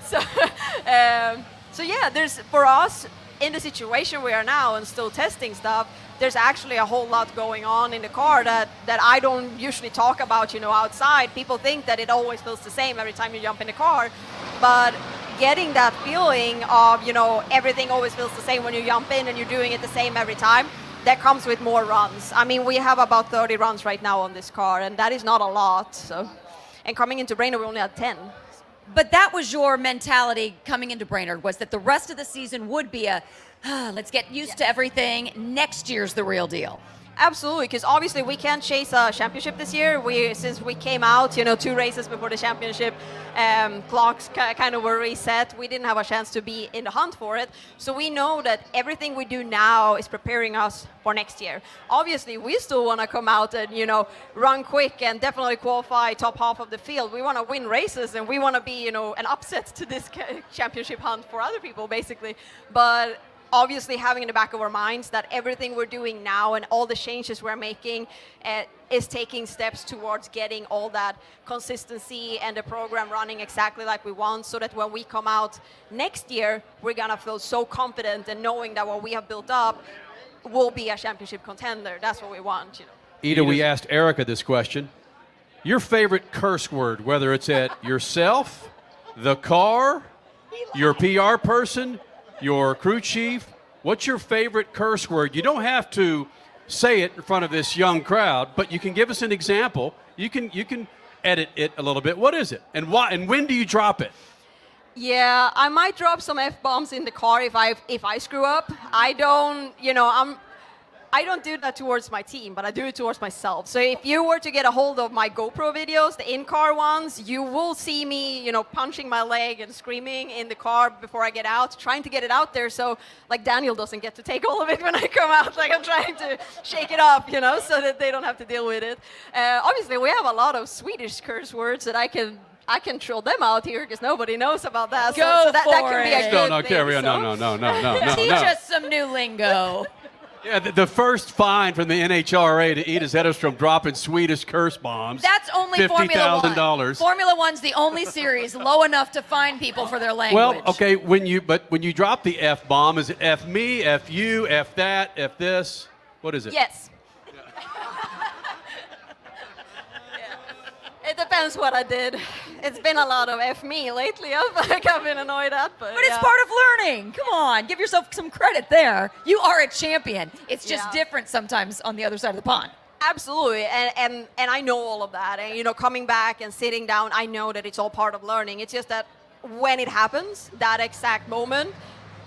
So yeah, there's, for us, in the situation we are now and still testing stuff, there's actually a whole lot going on in the car that I don't usually talk about, outside. People think that it always feels the same every time you jump in the car, but getting that feeling of, everything always feels the same when you jump in and you're doing it the same every time, that comes with more runs. I mean, we have about 30 runs right now on this car, and that is not a lot. So, and coming into Brainerd, we only had 10. But that was your mentality coming into Brainerd, was that the rest of the season would be let's get used to everything. Next year's the real deal. Absolutely, because obviously we can't chase a championship this year. Since we came out, 2 races before the championship, clocks kind of were reset. We didn't have a chance to be in the hunt for it. So we know that everything we do now is preparing us for next year. Obviously, we still want to come out and, run quick and definitely qualify top half of the field. We want to win races and we want to be, an upset to this championship hunt for other people, basically. But obviously having in the back of our minds that everything we're doing now and all the changes we're making is taking steps towards getting all that consistency and the program running exactly like we want, so that when we come out next year, we're going to feel so confident and knowing that what we have built up will be a championship contender. That's what we want. Ida, we asked Erica this question. Your favorite curse word, whether it's at yourself, the car, your PR person, your crew chief, what's your favorite curse word? You don't have to say it in front of this young crowd, but you can give us an example. You can edit it a little bit. What is it? And why? And when do you drop it? Yeah, I might drop some F-bombs in the car if I screw up. I don't do that towards my team, but I do it towards myself. So if you were to get a hold of my GoPro videos, the in-car ones, you will see me, punching my leg and screaming in the car before I get out, trying to get it out there so, like, Daniel doesn't get to take all of it when I come out. Like, I'm trying to shake it up, so that they don't have to deal with it. Obviously, we have a lot of Swedish curse words that I can throw them out here because nobody knows about that. Go so that can be a good No, carry on. No. Teach us some new lingo. Yeah, the first fine from the NHRA to Ida Zetterstrom dropping Swedish curse bombs. That's only Formula One. $50,000. Formula One's the only series low enough to fine people for their language. Well, okay, when you drop the F bomb, is it F me, F you, F that, F this? What is it? Yes. It depends what I did. It's been a lot of F me lately. I've been annoyed at, but it's part of learning. Come on, give yourself some credit there. You are a champion. It's just different sometimes on the other side of the pond. Absolutely, and I know all of that. And coming back and sitting down, I know that it's all part of learning. It's just that when it happens, that exact moment,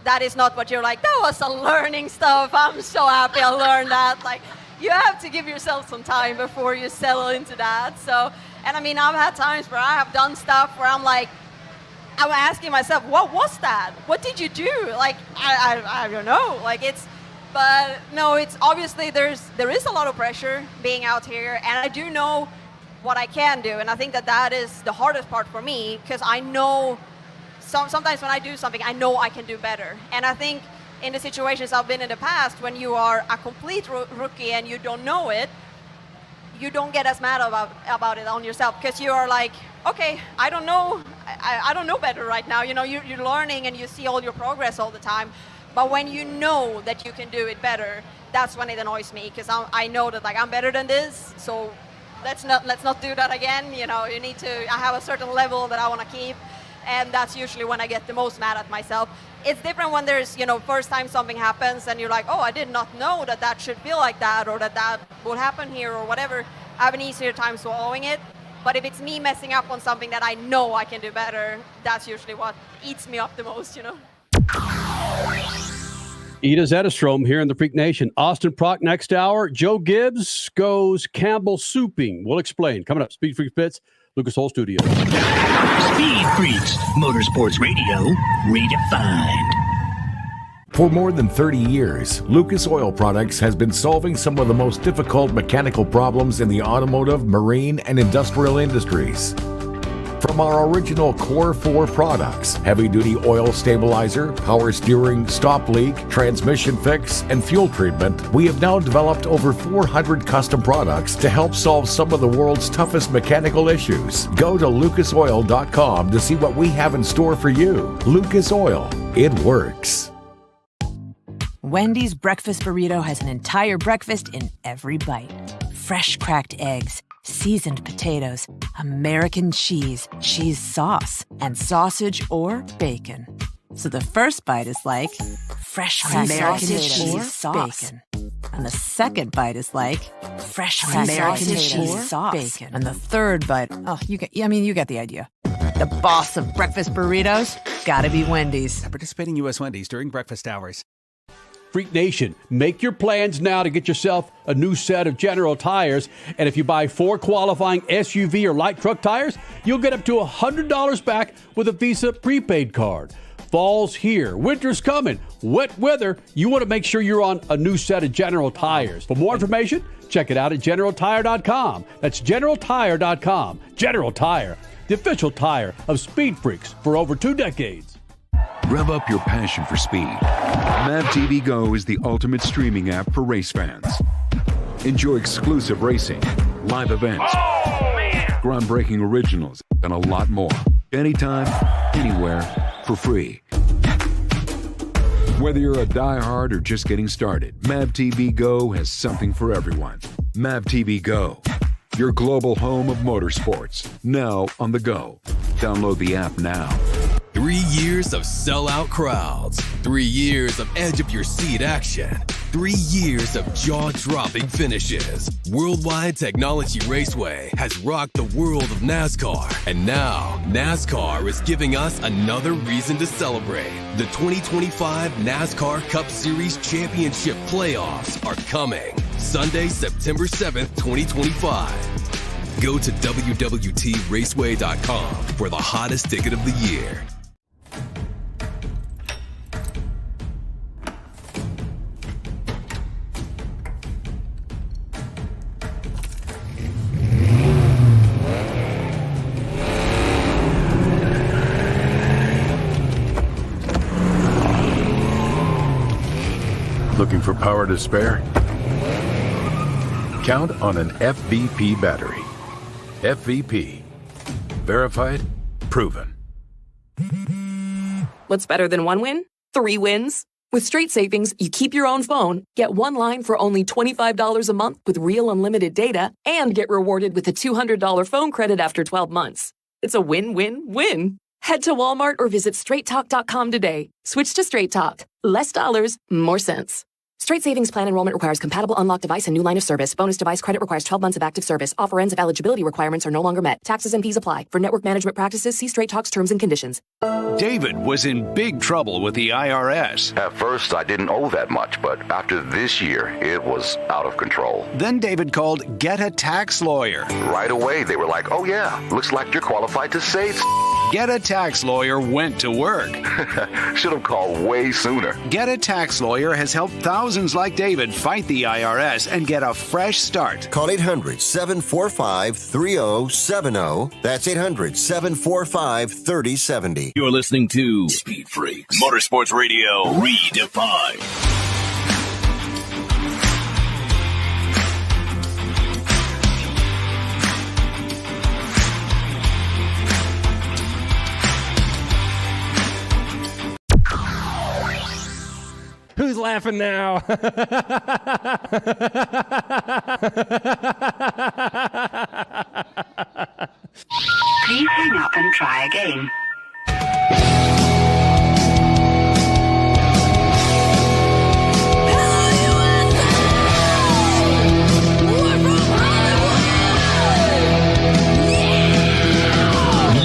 that is not what you're like, that was a learning stuff. I'm so happy I learned that. Like, you have to give yourself some time before you settle into that. So. And I mean, I've had times where I have done stuff where I'm asking myself, what was that? What did you do? Like, I don't know. But no, it's obviously there is a lot of pressure being out here, and I do know what I can do, and I think that is the hardest part for me, because I know sometimes when I do something, I know I can do better. And I think in the situations I've been in the past, when you are a complete rookie and you don't know it, you don't get as mad about it on yourself, because you are like, okay, I don't know, I don't know better right now. You're learning and you see all your progress all the time. But when you know that you can do it better, that's when it annoys me, because I know that I'm better than this. So let's not do that again. You know, I have a certain level that I want to keep, and that's usually when I get the most mad at myself. It's different when there's, first time something happens and you're like, oh, I did not know that should feel like that, or that will happen here, or whatever. I have an easier time swallowing it. But if it's me messing up on something that I know I can do better, that's usually what eats me up the most, Ida Zetterstrom here in the Freak Nation. Austin Prock next hour. Joe Gibbs goes Campbell souping. We'll explain. Coming up, Speed Freaks Pits, Lucas Oil Studio. Speed Freaks, Motorsports Radio, redefined. For more than 30 years, Lucas Oil Products has been solving some of the most difficult mechanical problems in the automotive, marine, and industrial industries. From our original Core 4 products, heavy-duty oil stabilizer, power steering, stop leak, transmission fix, and fuel treatment, we have now developed over 400 custom products to help solve some of the world's toughest mechanical issues. Go to lucasoil.com to see what we have in store for you. Lucas Oil, it works. Wendy's breakfast burrito has an entire breakfast in every bite. Fresh cracked eggs, seasoned potatoes, American cheese, cheese sauce, and sausage or bacon. So the first bite is like fresh American cheese sauce. Bacon. And the second bite is like fresh American cheese sauce. Bacon. And the third bite, you get the idea. The boss of breakfast burritos, gotta be Wendy's. At participating U.S. Wendy's during breakfast hours. Freak Nation, make your plans now to get yourself a new set of General tires. And if you buy 4 qualifying SUV or light truck tires, you'll get up to $100 back with a Visa prepaid card. Fall's here. Winter's coming. Wet weather. You want to make sure you're on a new set of General tires. For more information, check it out at GeneralTire.com. That's GeneralTire.com. General Tire, the official tire of Speed Freaks for over 2 decades. Rev up your passion for speed. Mav TV Go is the ultimate streaming app for race fans. Enjoy exclusive racing, live events, groundbreaking originals, and a lot more. Anytime, anywhere, for free. Whether you're a diehard or just getting started, Mav TV Go has something for everyone. Mav TV Go, your global home of motorsports, now on the go. Download the app now. 3 years of sellout crowds, 3 years of edge of your seat action, 3 years of jaw-dropping finishes. Worldwide Technology Raceway has rocked the world of NASCAR, and now NASCAR is giving us another reason to celebrate. The 2025 NASCAR Cup Series Championship playoffs are coming Sunday, September 7th, 2025. Go to www.raceway.com for the hottest ticket of the year. Looking for power to spare? Count on an FVP battery. FVP. Verified, proven. What's better than 1 win? 3 wins. With Straight Savings, you keep your own phone, get 1 line for only $25 a month with real unlimited data, and get rewarded with a $200 phone credit after 12 months. It's a win-win-win. Head to Walmart or visit straighttalk.com today. Switch to Straight Talk. Less dollars, more sense. Straight Savings Plan enrollment requires compatible unlocked device and new line of service. Bonus device credit requires 12 months of active service. Offer ends if eligibility requirements are no longer met. Taxes and fees apply. For network management practices, see Straight Talk's terms and conditions. David was in big trouble with the IRS. At first, I didn't owe that much, but after this year, it was out of control. Then David called Get a Tax Lawyer. Right away, they were like, oh yeah, looks like you're qualified to save. Get a Tax Lawyer went to work. Should have called way sooner. Get a Tax Lawyer has helped thousands like David fight the IRS and get a fresh start. Call 800-745-3070. That's 800-745-3070. You're listening to Speed Freaks, Motorsports Radio redefined. Who's laughing now? then try again.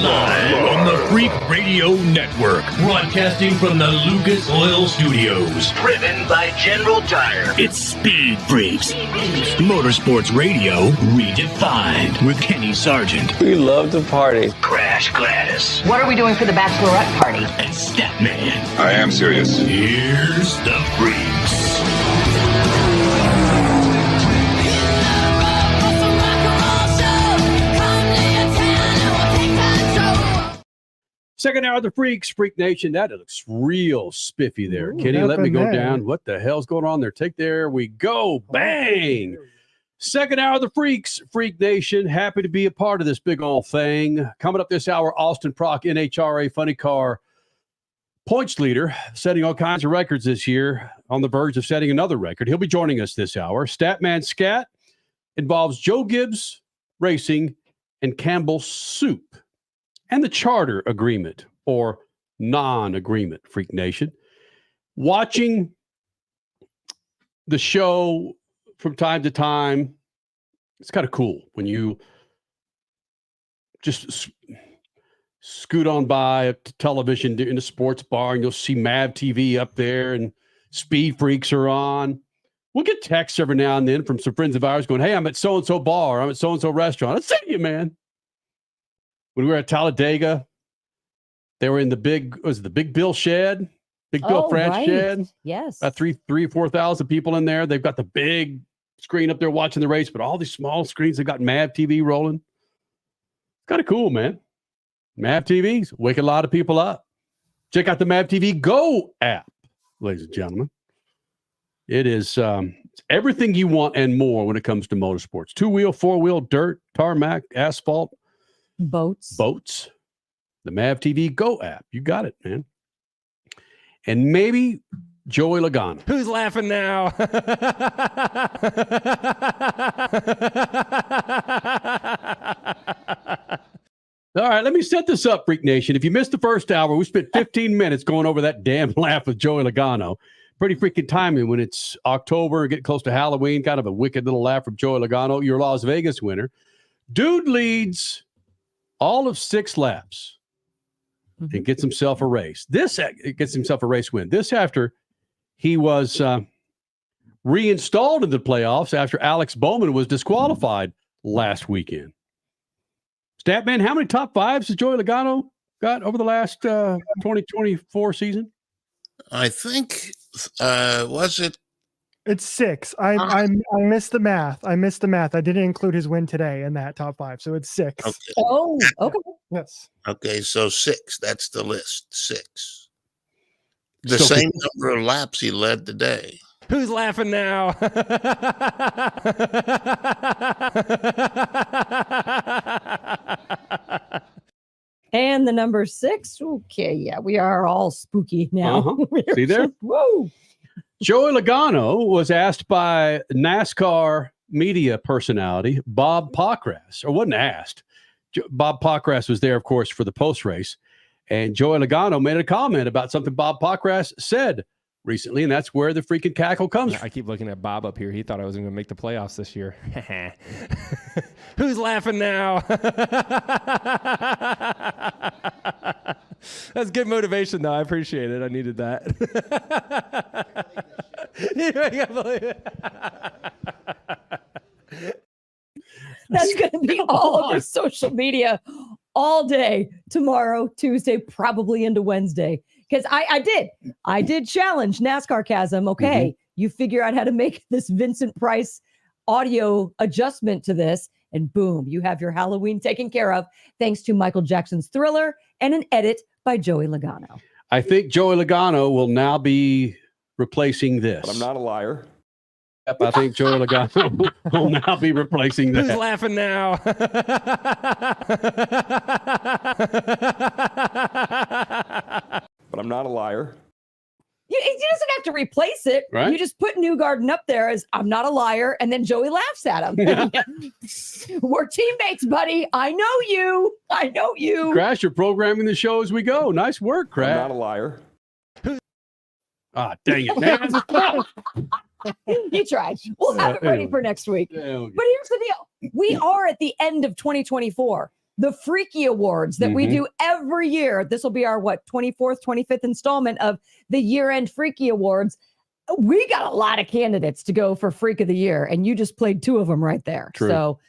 Live on the Freak Radio Network, broadcasting from the Lucas Oil Studios. Driven by General Tire. It's Speed Freaks. Motorsports Radio redefined with Kenny Sargent. We love to party. Crash Gladys. What are we doing for the bachelorette party? And Statman. I am serious. Here's the Freaks. Second hour of the Freaks, Freak Nation. That looks real spiffy there. Ooh, Kenny, let me go there. down. What the hell's going on there? There we go. Bang! Second hour of the Freaks, Freak Nation. Happy to be a part of this big old thing. Coming up this hour, Austin Prock, NHRA Funny Car points leader, setting all kinds of records this year, on the verge of setting another record. He'll be joining us this hour. Statman Scat involves Joe Gibbs Racing and Campbell Soup. And the charter agreement or non-agreement, Freak Nation. Watching the show from time to time, it's kind of cool when you just scoot on by up to television in the sports bar and you'll see MAV TV up there and Speed Freaks are on. We'll get texts every now and then from some friends of ours going, hey, I'm at so-and-so bar, I'm at so-and-so restaurant. I see you, man. When we were at Talladega, they were in the big Bill shed, Big Bill France shed. Yes. About 4,000 people in there. They've got the big screen up there watching the race, but all these small screens, they've got MAV TV rolling. Kind of cool, man. MAV TVs, wake a lot of people up. Check out the MAV TV Go app, ladies and gentlemen. It is everything you want and more when it comes to motorsports. 2-wheel, 4-wheel, dirt, tarmac, asphalt. Boats. The MAV TV Go app. You got it, man. And maybe Joey Logano. Who's laughing now? All right, let me set this up, Freak Nation. If you missed the first hour, we spent 15 minutes going over that damn laugh with Joey Logano. Pretty freaking timely when it's October, getting close to Halloween. Kind of a wicked little laugh from Joey Logano, your Las Vegas winner. Dude leads all of 6 laps and gets himself a race. Gets himself a race win. This after he was reinstalled in the playoffs after Alex Bowman was disqualified last weekend. Statman, how many top 5s has Joey Logano got over the last 2024 season? I think, was it? It's 6. I missed the math. I didn't include his win today in that top 5, so it's 6. Okay. Oh, okay. Yes. Okay, so 6. That's the list. 6. The So same number of laps he led today. Who's laughing now? And the number 6. Okay, yeah, we are all spooky now. See there? Whoa. Joey Logano was asked by NASCAR media personality Bob Pockras, or wasn't asked. Bob Pockras was there, of course, for the post-race. And Joey Logano made a comment about something Bob Pockras said recently, and that's where the freaking cackle comes from. I keep looking at Bob up here. He thought I was going to make the playoffs this year. Who's laughing now? That's good motivation, though. I appreciate it. I needed that. That's going to be all over social media all day, tomorrow, Tuesday, probably into Wednesday. Because I did challenge NASCAR Chasm. Okay, you figure out how to make this Vincent Price audio adjustment to this, and boom, you have your Halloween taken care of, thanks to Michael Jackson's Thriller and an edit by Joey Logano. I think Joey Logano will now be replacing this. But I'm not a liar. Yep, I think Joey Logano will now be replacing that. Who's laughing now? But I'm not a liar. He doesn't have to replace it. Right. You just put Newgarden up there as I'm not a liar, and then Joey laughs at him. We're teammates, buddy. I know you. I know you. Crash, you're programming the show as we go. Nice work, Crash. I'm not a liar. Ah, dang it, man. You tried. We'll have it ready for next week. But here's the deal. We are at the end of 2024. The Freaky Awards that we do every year. This will be our, 24th, 25th installment of the year-end Freaky Awards. We got a lot of candidates to go for Freak of the Year, and you just played 2 of them right there. True. So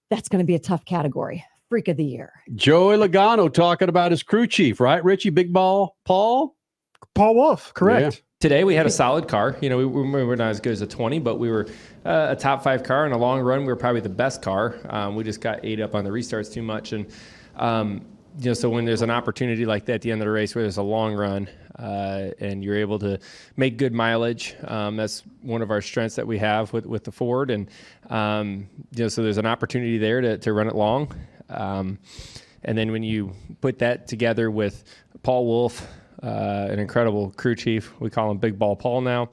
that's going to be a tough category. Freak of the Year. Joey Logano talking about his crew chief, right, Richie? Big Ball Paul? Paul Wolf, correct. Yeah. Today we had a solid car. We were not as good as a 20, but we were a top 5 car. In a long run, we were probably the best car. We just got ate up on the restarts too much. And, so when there's an opportunity like that at the end of the race where there's a long run and you're able to make good mileage, that's one of our strengths that we have with the Ford. And, so there's an opportunity there to run it long. And then when you put that together with Paul Wolf, an incredible crew chief. We call him Big Ball Paul now.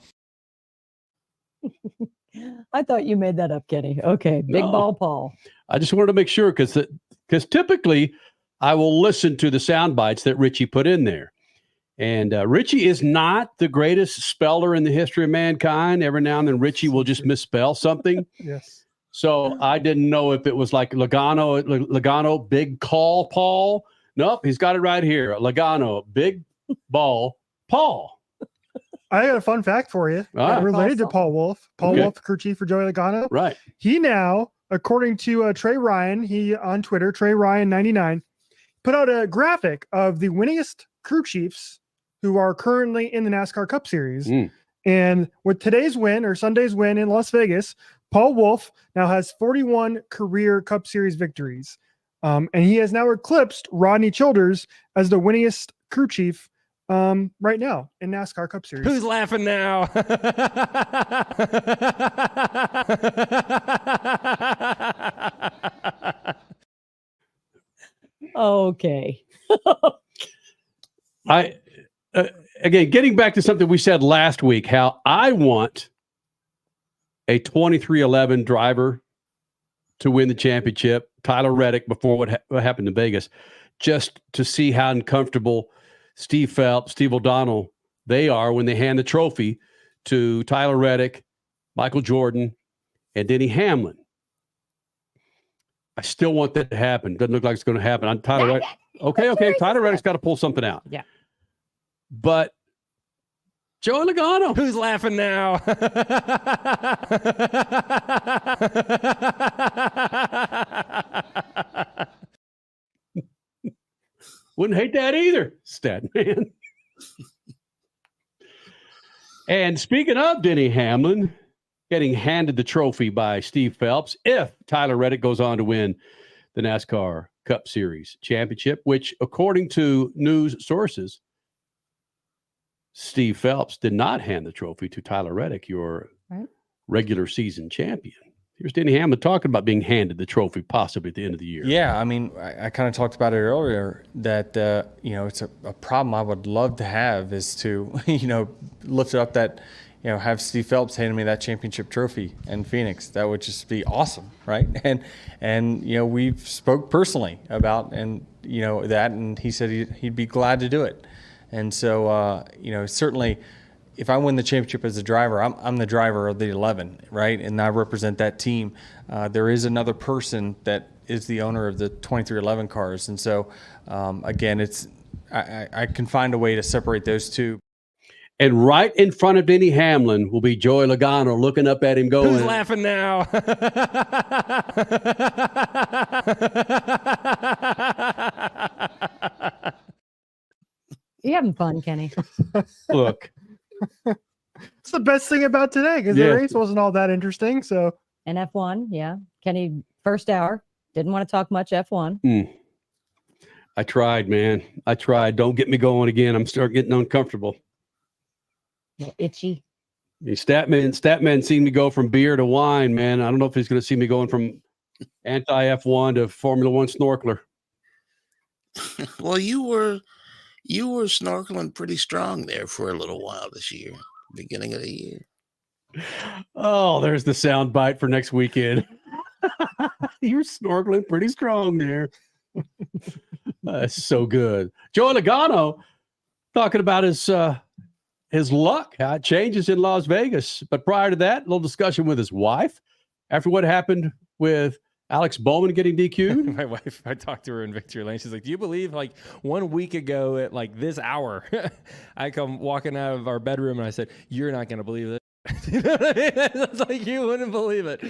I thought you made that up, Kenny. Okay, Big Ball Paul. I just wanted to make sure because typically I will listen to the sound bites that Richie put in there. And Richie is not the greatest speller in the history of mankind. Every now and then Richie will just misspell something. Yes. So I didn't know if it was like Logano, Big Call Paul. Nope, he's got it right here. Logano, Big Ball Paul. I got a fun fact for you related to Paul Wolf. Paul Wolf, crew chief for Joey Logano. Right. He now, according to Trey Ryan, he on Twitter, Trey Ryan 99, put out a graphic of the winningest crew chiefs who are currently in the NASCAR Cup Series. And with today's win or Sunday's win in Las Vegas, Paul Wolf now has 41 career Cup Series victories. And he has now eclipsed Rodney Childers as the winningest crew chief right now in NASCAR Cup Series. Who's laughing now? Okay. Again, getting back to something we said last week, how I want a 2311 driver to win the championship, Tyler Reddick, before what happened in Vegas, just to see how uncomfortable Steve Phelps, Steve O'Donnell, they are when they hand the trophy to Tyler Reddick, Michael Jordan, and Denny Hamlin. I still want that to happen. Doesn't look like it's going to happen. I'm Tyler Reddick. Okay. Tyler Reddick's got to pull something out. Yeah. But Joey Logano. Who's laughing now? Wouldn't hate that either, Stat Man. And speaking of Denny Hamlin getting handed the trophy by Steve Phelps, if Tyler Reddick goes on to win the NASCAR Cup Series championship, which according to news sources, Steve Phelps did not hand the trophy to Tyler Reddick, your regular season champion. Here's Denny Hamlin talking about being handed the trophy possibly at the end of the year. Yeah, I mean, I kind of talked about it earlier that, it's a problem I would love to have is to, lift it up that, have Steve Phelps hand me that championship trophy in Phoenix. That would just be awesome, right? And we've spoke personally about, that, and he said he'd be glad to do it. And so, certainly if I win the championship as a driver, I'm the driver of the 11, right? And I represent that team. There is another person that is the owner of the 2311 cars. And so, again, I can find a way to separate those two. And right in front of Denny Hamlin will be Joey Logano looking up at him going, Who's laughing now? You having fun, Kenny? Look. It's the best thing about today because the race wasn't all that interesting. So And F1, yeah. Kenny, first hour, didn't want to talk much F1. I tried, man. I tried. Don't get me going again. I'm starting getting uncomfortable. Itchy. Statman seen me go from beer to wine, man. I don't know if he's going to see me going from anti-F1 to Formula One snorkeler. Well, you You were snorkeling pretty strong there for a little while this year, beginning of the year. Oh, there's the sound bite for next weekend. You're snorkeling pretty strong there. That's so good. Joey Logano talking about his luck, how it changes in Las Vegas. But prior to that, a little discussion with his wife after what happened with Alex Bowman getting DQ'd. My wife, I talked to her in Victory Lane. She's like, do you believe 1 week ago at this hour, I come walking out of our bedroom and I said, you're not going to believe it. You know what I mean? It's like, you wouldn't believe it.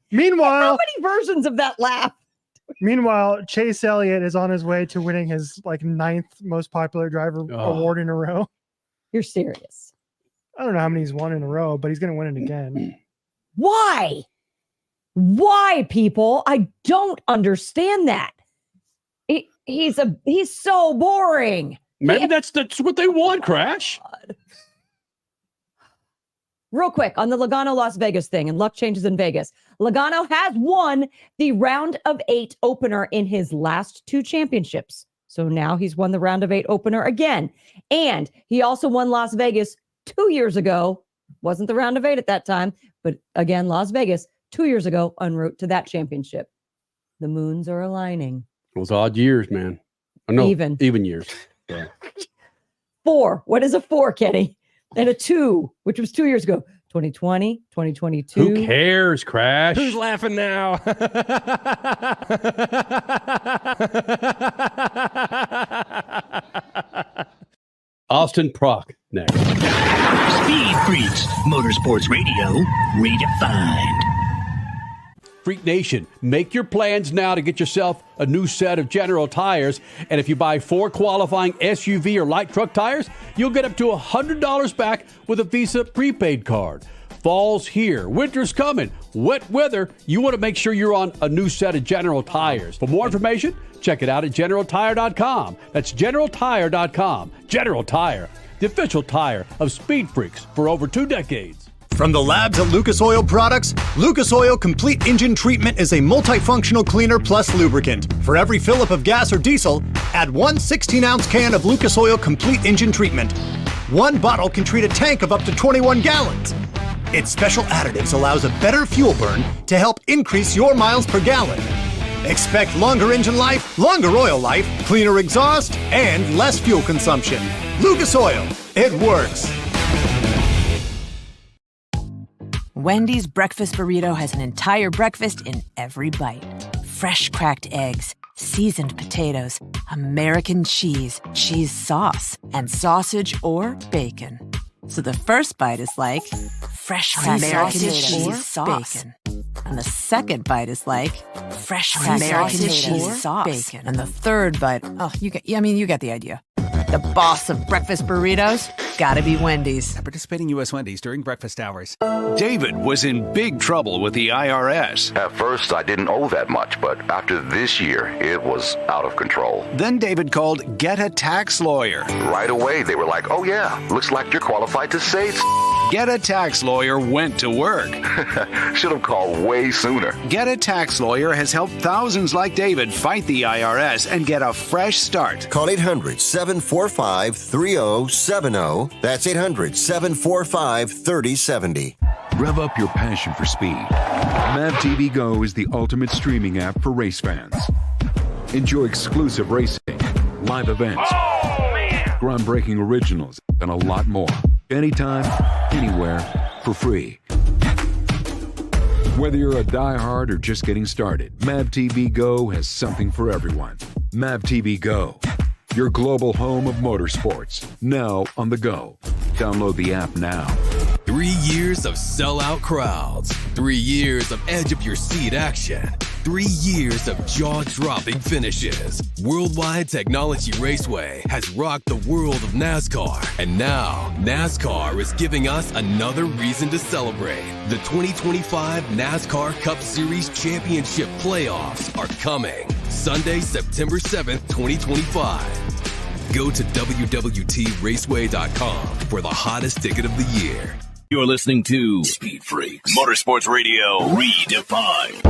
Meanwhile, how many versions of that laugh? Meanwhile, Chase Elliott is on his way to winning his 9th most popular driver award in a row. You're serious? I don't know how many he's won in a row, but he's going to win it again. Why? Why, people? I don't understand that. He's so boring. Maybe that's what they want, Crash. Real quick on the Logano Las Vegas thing and luck changes in Vegas. Logano has won the round of 8 opener in his last 2 championships. So now he's won the round of 8 opener again. And he also won Las Vegas 2 years ago. Wasn't the round of 8 at that time, but again, Las Vegas 2 years ago en route to that championship. The moons are aligning. Those odd years, man. No, even years. Yeah. 4. What is a 4, Kenny? And a 2, which was 2 years ago. 2020, 2022. Who cares, Crash? Who's laughing now? Austin Prock next. Speed Freaks, Motorsports Radio, redefined. Freak Nation, make your plans now to get yourself a new set of General tires. And if you buy 4 qualifying SUV or light truck tires, you'll get up to $100 back with a Visa prepaid card. Fall's here. Winter's coming. Wet weather. You want to make sure you're on a new set of General tires. For more information, check it out at GeneralTire.com. That's GeneralTire.com. General Tire, the official tire of Speed Freaks for over 2 decades. From the labs at Lucas Oil Products, Lucas Oil Complete Engine Treatment is a multifunctional cleaner plus lubricant. For every fill-up of gas or diesel, add 1 16-ounce can of Lucas Oil Complete Engine Treatment. 1 bottle can treat a tank of up to 21 gallons. Its special additives allows a better fuel burn to help increase your miles per gallon. Expect longer engine life, longer oil life, cleaner exhaust, and less fuel consumption. Lucas Oil, it works. Wendy's breakfast burrito has an entire breakfast in every bite. Fresh cracked eggs, seasoned potatoes, American cheese, cheese sauce, and sausage or bacon. So the first bite is like fresh cracked American cheese sauce. Bacon. And the second bite is like fresh cracked American cheese sauce. Bacon. And the third bite, you get the idea. The boss of breakfast burritos, gotta be Wendy's. At participating U.S. Wendy's during breakfast hours. David was in big trouble with the IRS. At first, I didn't owe that much, but after this year, it was out of control. Then David called Get a Tax Lawyer. Right away, they were like, oh yeah, looks like you're qualified to say Get a Tax Lawyer went to work. Should have called way sooner. Get a Tax Lawyer has helped thousands like David fight the IRS and get a fresh start. Call 800-745-3070. That's 800-745-3070. Rev up your passion for speed. Mav TV Go is the ultimate streaming app for race fans. Enjoy exclusive racing, live events, groundbreaking originals, and a lot more. Anytime, anywhere, for free. Whether you're a diehard or just getting started, Mav TV Go has something for everyone. Mav TV Go, your global home of motorsports, now on the go. Download the app now. 3 years of sellout crowds. 3 years of edge-of-your-seat action. 3 years of jaw-dropping finishes. Worldwide Technology Raceway has rocked the world of NASCAR. And now, NASCAR is giving us another reason to celebrate. The 2025 NASCAR Cup Series Championship Playoffs are coming. Sunday, September 7th, 2025. Go to www.raceway.com for the hottest ticket of the year. You're listening to Speed Freaks, Motorsports Radio, redefined.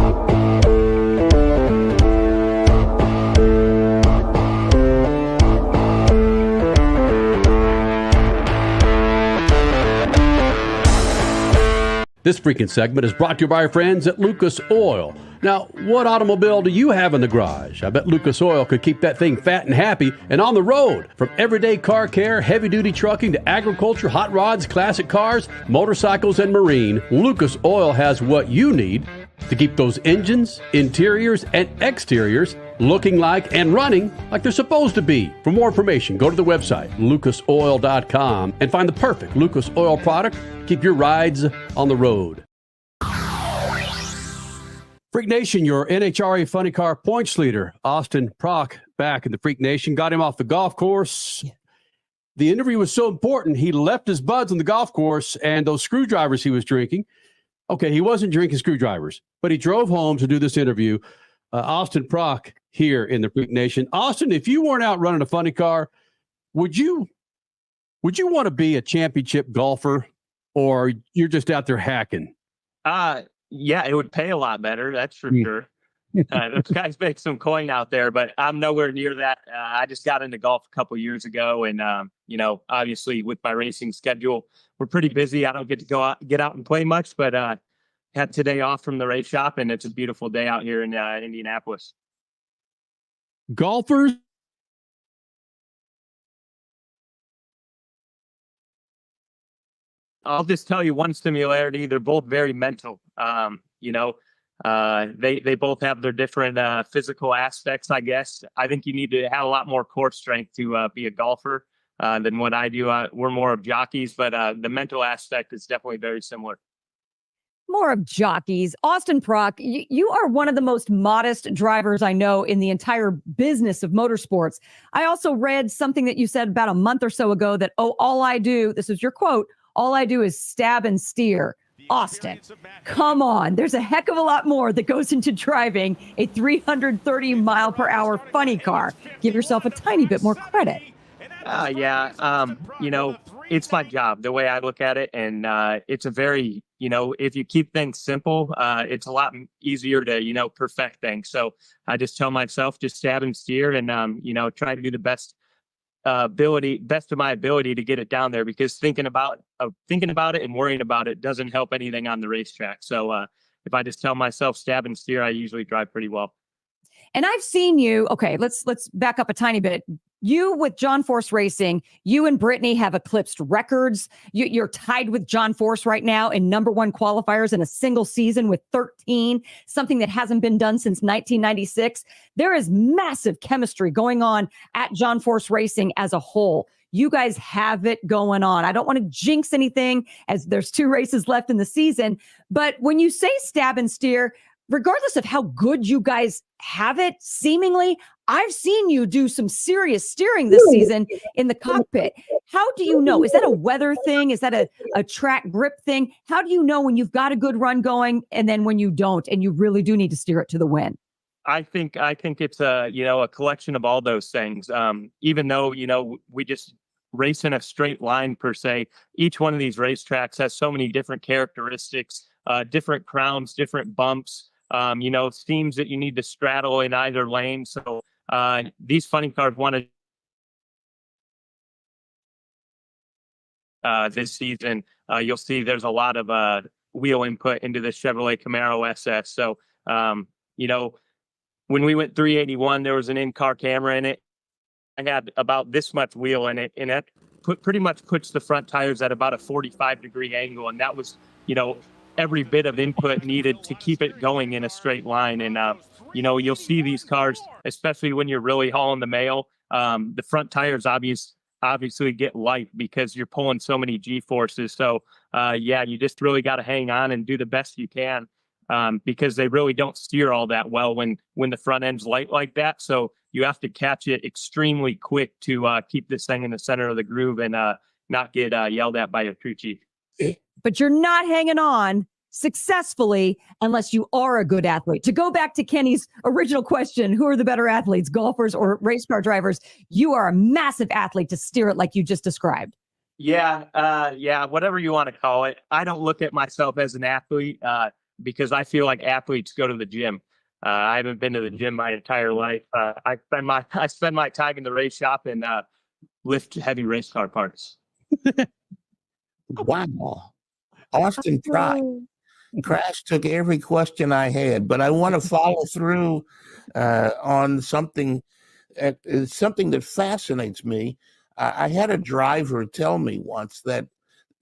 This freaking segment is brought to you by our friends at Lucas Oil. Now, what automobile do you have in the garage? I bet Lucas Oil could keep that thing fat and happy and on the road. From everyday car care, heavy-duty trucking to agriculture, hot rods, classic cars, motorcycles, and marine, Lucas Oil has what you need to keep those engines, interiors, and exteriors looking like and running like they're supposed to be. For more information, go to the website, lucasoil.com, and find the perfect Lucas Oil product. Keep your rides on the road. Freak Nation, your NHRA Funny Car points leader, Austin Prock, back in the Freak Nation. Got him off the golf course. The interview was so important, he left his buds on the golf course and those screwdrivers he was drinking. Okay, he wasn't drinking screwdrivers, but he drove home to do this interview. Austin Prock here in the Freak Nation. Austin, if you weren't out running a funny car, would you want to be a championship golfer, or you're just out there hacking? Yeah, it would pay a lot better. That's for sure. Those guys make some coin out there, but I'm nowhere near that. I just got into golf a couple years ago, and obviously with my racing schedule, we're pretty busy. I don't get to get out and play much, but had today off from the race shop, and it's a beautiful day out here in Indianapolis. Golfers. I'll just tell you one similarity. They're both very mental. They both have their different physical aspects, I guess. I think you need to have a lot more core strength to be a golfer than what I do. We're more of jockeys, but the mental aspect is definitely very similar. More of jockeys. Austin Prock, you are one of the most modest drivers I know in the entire business of motorsports. I also read something that you said about a month or so ago that, all I do, this is your quote, all I do is stab and steer. Austin, come on. There's a heck of a lot more that goes into driving a 330 mile per hour funny car. Give yourself a tiny bit more credit. It's my job, the way I look at it. And it's a very, if you keep things simple, it's a lot easier to, perfect things. So I just tell myself, just stab and steer and, try to do the best of my ability to get it down there, because thinking about it and worrying about it doesn't help anything on the racetrack. So if I just tell myself stab and steer, I usually drive pretty well. And I've seen you. Okay, let's back up a tiny bit. You with John Force Racing, you and Brittany have eclipsed records. You're tied with John Force right now in #1 qualifiers in a single season with 13, something that hasn't been done since 1996. There is massive chemistry going on at John Force Racing as a whole. You guys have it going on. I don't want to jinx anything as there's 2 races left in the season, but when you say stab and steer, regardless of how good you guys have it, seemingly, I've seen you do some serious steering this season in the cockpit. How do you know? Is that a weather thing? Is that a track grip thing? How do you know when you've got a good run going and then when you don't and you really do need to steer it to the win? I think it's a collection of all those things. Even though, we just race in a straight line per se, each one of these racetracks has so many different characteristics, different crowns, different bumps, seams that you need to straddle in either lane. So these funny cars wanted this season. You'll see there's a lot of wheel input into the Chevrolet Camaro SS. So, when we went 381, there was an in-car camera in it. I had about this much wheel in it, and it pretty much puts the front tires at about a 45-degree angle. And that was, every bit of input needed to keep it going in a straight line. And, you'll see these cars, especially when you're really hauling the mail, the front tires obviously get light because you're pulling so many G-forces. So, you just really got to hang on and do the best you can, because they really don't steer all that well when the front end's light like that. So you have to catch it extremely quick to keep this thing in the center of the groove and not get yelled at by a crew chief. But you're not hanging on successfully unless you are a good athlete. To go back to Kenny's original question, who are the better athletes, golfers or race car drivers? You are a massive athlete to steer it like you just described. Yeah, whatever you want to call it. I don't look at myself as an athlete because I feel like athletes go to the gym. I haven't been to the gym my entire life. I spend my time in the race shop and lift heavy race car parts. Wow. Austin Prock. Crash took every question I had, but I want to follow through on something. It's something that fascinates me. I had a driver tell me once that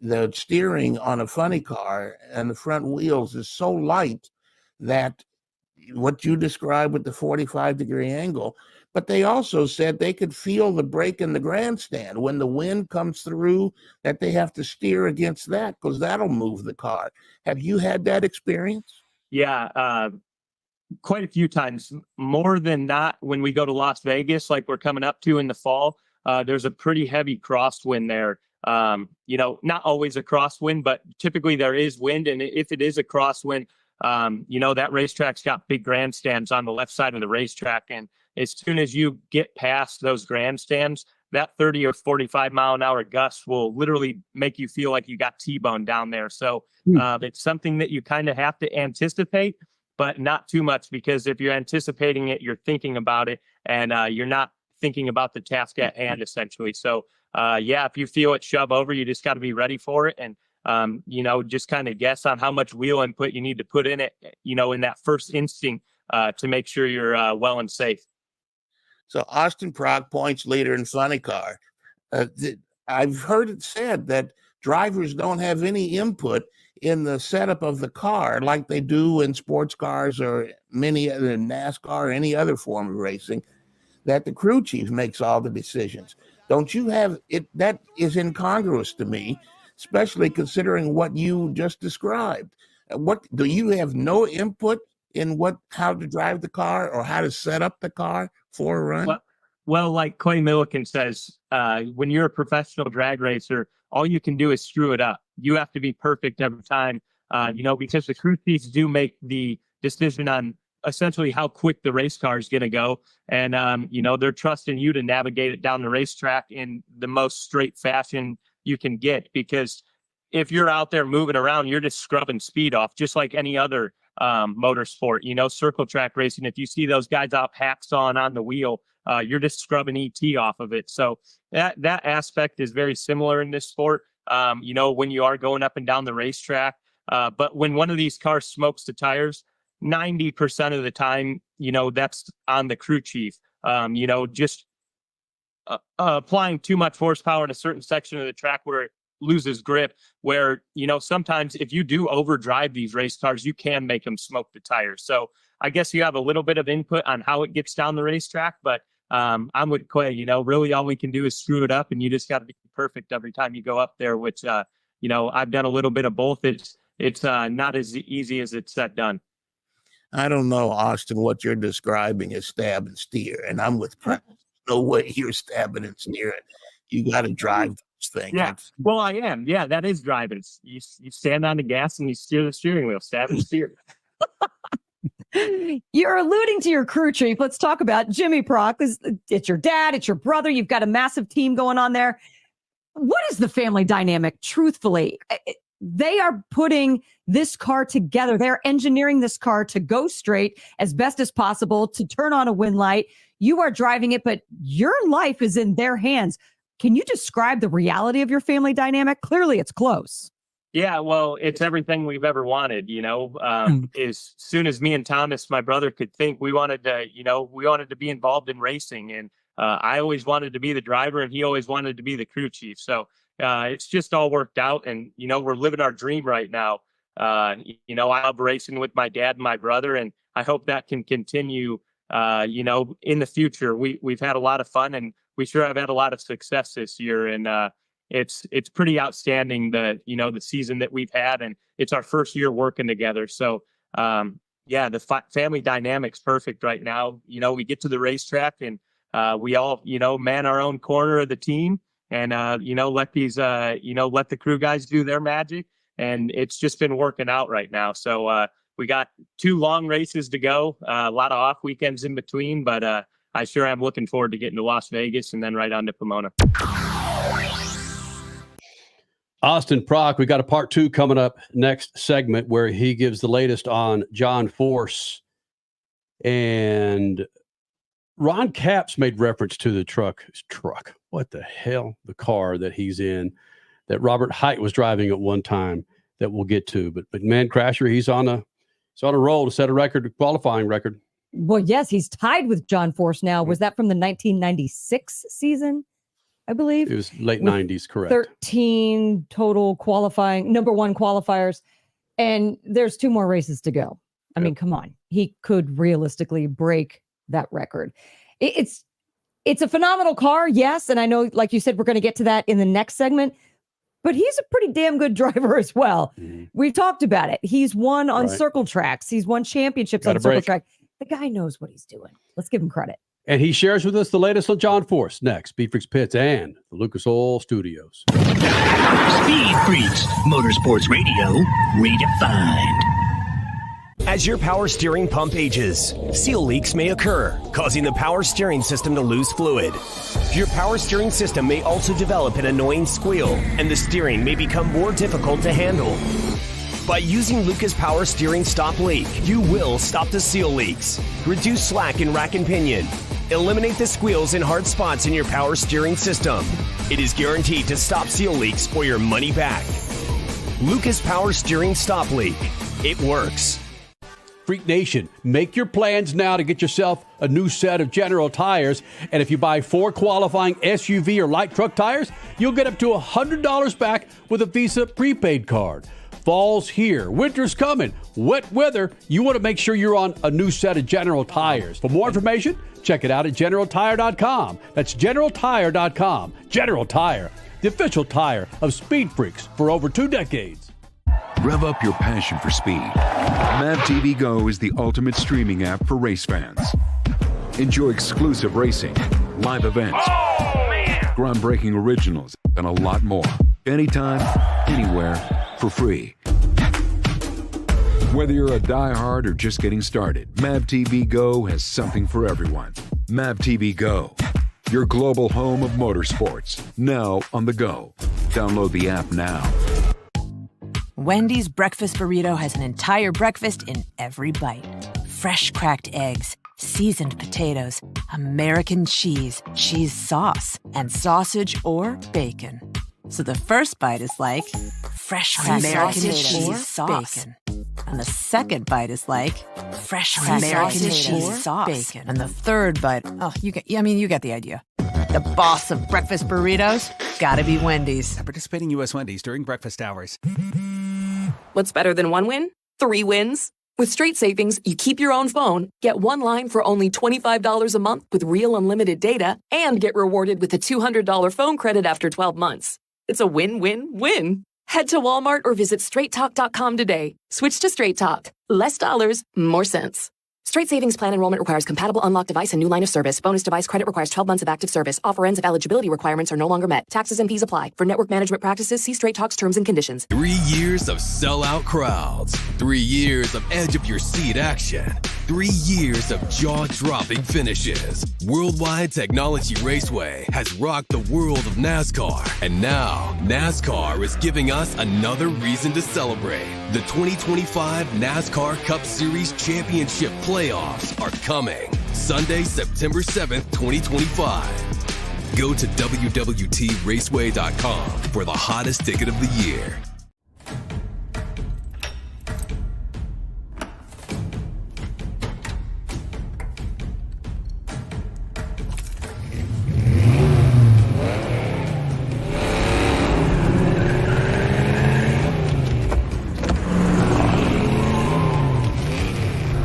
the steering on a funny car and the front wheels is so light that what you described with the 45-degree angle, but they also said they could feel the brake in the grandstand when the wind comes through, that they have to steer against that because that'll move the car. Have you had that experience? Yeah, quite a few times, more than not. When we go to Las Vegas, like we're coming up to in the fall, there's a pretty heavy crosswind there. Not always a crosswind, but typically there is wind. And if it is a crosswind, that racetrack's got big grandstands on the left side of the racetrack. And as soon as you get past those grandstands, that 30 or 45 mile an hour gust will literally make you feel like you got T-boned down there. So it's something that you kind of have to anticipate, but not too much, because if you're anticipating it, you're thinking about it, and you're not thinking about the task at hand, essentially. So, if you feel it shove over, you just got to be ready for it. And, just kind of guess on how much wheel input you need to put in it, in that first instinct to make sure you're well and safe. So Austin Prock, points leader in funny car. I've heard it said that drivers don't have any input in the setup of the car like they do in sports cars or many other NASCAR or any other form of racing, that the crew chief makes all the decisions. Don't you have it? That is incongruous to me, especially considering what you just described. What do you have no input in how to drive the car or how to set up the car for a run? Well, like Clay Milliken says, when you're a professional drag racer, all you can do is screw it up. You have to be perfect every time, because the crew chiefs do make the decision on essentially how quick the race car is going to go. And, they're trusting you to navigate it down the racetrack in the most straight fashion you can get. Because if you're out there moving around, you're just scrubbing speed off, just like any other motorsport, circle track racing. If you see those guys out hacksawing on the wheel, you're just scrubbing ET off of it. So that aspect is very similar in this sport, when you are going up and down the racetrack. But when one of these cars smokes the tires, 90% of the time, that's on the crew chief, just applying too much horsepower in a certain section of the track where it loses grip, where, sometimes if you do overdrive these race cars, you can make them smoke the tires. So I guess you have a little bit of input on how it gets down the racetrack, but I'm with Clay, really all we can do is screw it up, and you just got to be perfect every time you go up there, which, I've done a little bit of both. It's not as easy as it's done. I don't know, Austin, what you're describing is stab and steer, and I'm with Pratt. No way you're stabbing and steering. You got to drive those things. Yeah, well, I am. Yeah, that is driving. You stand on the gas and you steer the steering wheel, stab and steer. You're alluding to your crew chief. Let's talk about Jimmy Prock. It's your dad, it's your brother. You've got a massive team going on there. What is the family dynamic, truthfully? They are putting this car together. They're engineering this car to go straight as best as possible, to turn on a wind light. You are driving it, but your life is in their hands. Can you describe the reality of your family dynamic? Clearly, it's close. Yeah, well, it's everything we've ever wanted, As soon as me and Thomas, my brother, could think, we wanted to be involved in racing. And I always wanted to be the driver, and he always wanted to be the crew chief. So it's just all worked out, and, we're living our dream right now. I love racing with my dad and my brother, and I hope that can continue, in the future. We've had a lot of fun, and we sure have had a lot of success this year. And it's pretty outstanding, the season that we've had, and it's our first year working together. So, the family dynamic's perfect right now. We get to the racetrack, and we all, man our own corner of the team, and, let the crew guys do their magic. And it's just been working out right now. So we got 2 long races to go, a lot of off weekends in between, but I sure am looking forward to getting to Las Vegas and then right on to Pomona. Austin Prock, we got a part 2 coming up next segment where he gives the latest on John Force. And Ron Capps made reference to the truck. What the hell? The car that he's in, that Robert Height was driving at one time. that we'll get to. But man, Crasher, he's on a roll to set a record, qualifying record. Well, yes, he's tied with John Force now. Was that from the 1996 season? I believe it was late 90s, correct. 13 total qualifying, number one qualifiers. And there's 2 more races to go. I mean, come on. He could realistically break that record. It's a phenomenal car, yes. And I know, like you said, we're going to get to that in the next segment. But he's a pretty damn good driver as well. We talked about it. He's won on circle tracks. He's won championships on circle track. The guy knows what he's doing. Let's give him credit. And he shares with us the latest on John Force next. Speed Freaks Pits and the Lucas Oil Studios. Speed Freaks, Motorsports Radio, redefined. As your power steering pump ages, seal leaks may occur, causing the power steering system to lose fluid. Your power steering system may also develop an annoying squeal, and the steering may become more difficult to handle. By using Lucas Power Steering Stop Leak, you will stop the seal leaks, reduce slack in rack and pinion, eliminate the squeals and hard spots in your power steering system. It is guaranteed to stop seal leaks or your money back. Lucas Power Steering Stop Leak. It works. Freak Nation, make your plans now to get yourself a new set of General tires. And if you buy 4 qualifying SUV or light truck tires, you'll get up to $100 back with a Visa prepaid card. Fall's here. Winter's coming. Wet weather. You want to make sure you're on a new set of General tires. For more information, check it out at GeneralTire.com. That's GeneralTire.com. General Tire, the official tire of Speed Freaks for over 2 decades. Rev up your passion for speed. Mav TV Go is the ultimate streaming app for race fans. Enjoy exclusive racing, live events, groundbreaking originals, and a lot more. Anytime, anywhere, for free. Whether you're a diehard or just getting started, Mav TV Go has something for everyone. Mav TV Go, your global home of motorsports, now on the go. Download the app now. Wendy's breakfast burrito has an entire breakfast in every bite. Fresh cracked eggs, seasoned potatoes, American cheese, cheese sauce, and sausage or bacon. So the first bite is like fresh cracked American cheese sauce. Bacon. And the second bite is like fresh American cheese sauce. Bacon. And the third bite, you get the idea. The boss of breakfast burritos, gotta be Wendy's. At participating U.S. Wendy's during breakfast hours. What's better than 1 win? 3 wins. With Straight Savings, you keep your own phone, get 1 line for only $25 a month with real unlimited data, and get rewarded with a $200 phone credit after 12 months. It's a win-win-win. Head to Walmart or visit straighttalk.com today. Switch to Straight Talk. Less dollars, more sense. Straight Savings Plan enrollment requires compatible unlocked device and new line of service. Bonus device credit requires 12 months of active service. Offer ends if eligibility requirements are no longer met. Taxes and fees apply. For network management practices, see Straight Talk's terms and conditions. 3 years of sellout crowds. 3 years of edge of your seat action. 3 years of jaw-dropping finishes. Worldwide Technology Raceway has rocked the world of NASCAR. And now, NASCAR is giving us another reason to celebrate. The 2025 NASCAR Cup Series Championship playoffs are coming. Sunday, September 7th, 2025. Go to WWTRaceway.com for the hottest ticket of the year.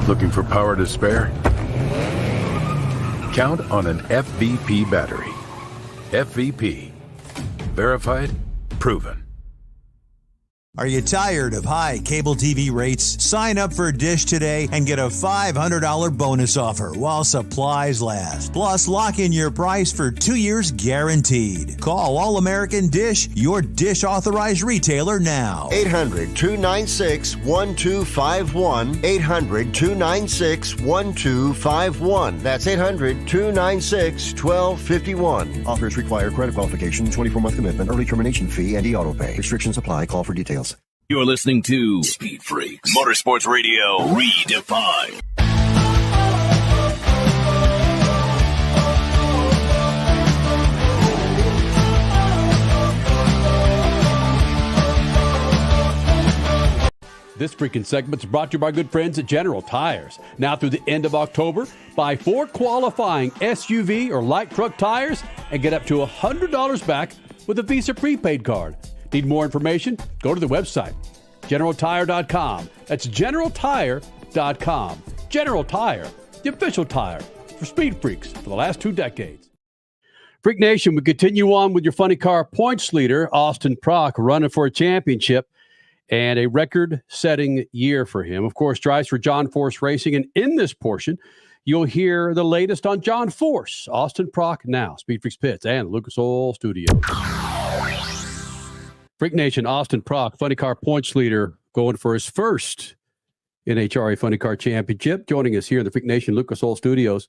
Looking for power to spare? Count on an FVP battery. FVP. Verified, proven. Are you tired of high cable TV rates? Sign up for Dish today and get a $500 bonus offer while supplies last. Plus, lock in your price for 2 years guaranteed. Call All American Dish, your Dish authorized retailer now. 800-296-1251. 800-296-1251. That's 800-296-1251. Offers require credit qualification, 24-month commitment, early termination fee, and e-auto pay. Restrictions apply. Call for details. You're listening to Speed Freaks, Motorsports Radio redefined. This freaking segment's brought to you by good friends at General Tires. Now through the end of October, buy 4 qualifying SUV or light truck tires and get up to $100 back with a Visa prepaid card. Need more information? Go to the website, GeneralTire.com. That's GeneralTire.com. General Tire, the official tire for speed freaks for the last 2 decades. Freak Nation, we continue on with your funny car points leader, Austin Prock, running for a championship. And a record-setting year for him. Of course, drives for John Force Racing. And in this portion, you'll hear the latest on John Force, Austin Prock now, Speed Freaks Pits, and Lucas Oil Studios. Freak Nation, Austin Prock, funny car points leader, going for his first NHRA Funny Car Championship. Joining us here in the Freak Nation Lucas Oil Studios.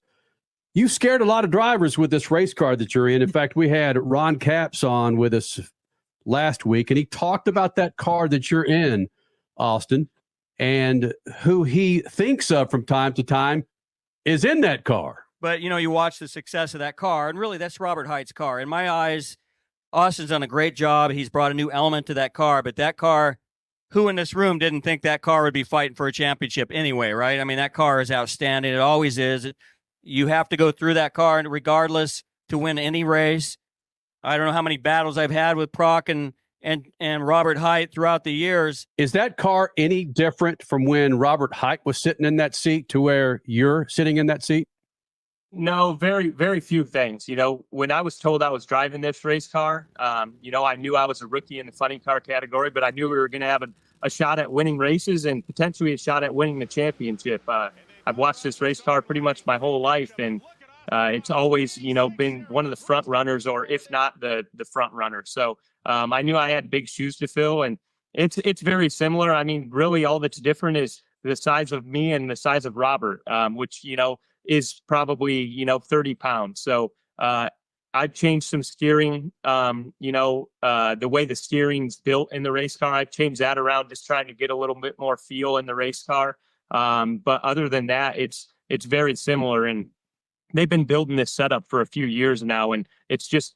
You scared a lot of drivers with this race car that you're in. In fact, we had Ron Capps on with us last week, and he talked about that car that you're in, Austin, and who he thinks of from time to time is in that car. But, you watch the success of that car, and really that's Robert Height's car. In my eyes, Austin's done a great job. He's brought a new element to that car, but that car, who in this room didn't think that car would be fighting for a championship anyway, right? I mean, that car is outstanding. It always is. You have to go through that car regardless to win any race. I don't know how many battles I've had with Prock and Robert Height throughout the years. Is that car any different from when Robert Height was sitting in that seat to where you're sitting in that seat? No, very, very few things. When I was told I was driving this race car, I knew I was a rookie in the funny car category, but I knew we were going to have a shot at winning races and potentially a shot at winning the championship. I've watched this race car pretty much my whole life, and it's always, been one of the front runners, or if not the front runner. So I knew I had big shoes to fill, and it's very similar. I mean, really all that's different is the size of me and the size of Robert, which, is probably, 30 pounds. So I've changed some steering, the way the steering's built in the race car. I've changed that around, just trying to get a little bit more feel in the race car. But other than that, it's very similar. And they've been building this setup for a few years now, and it's just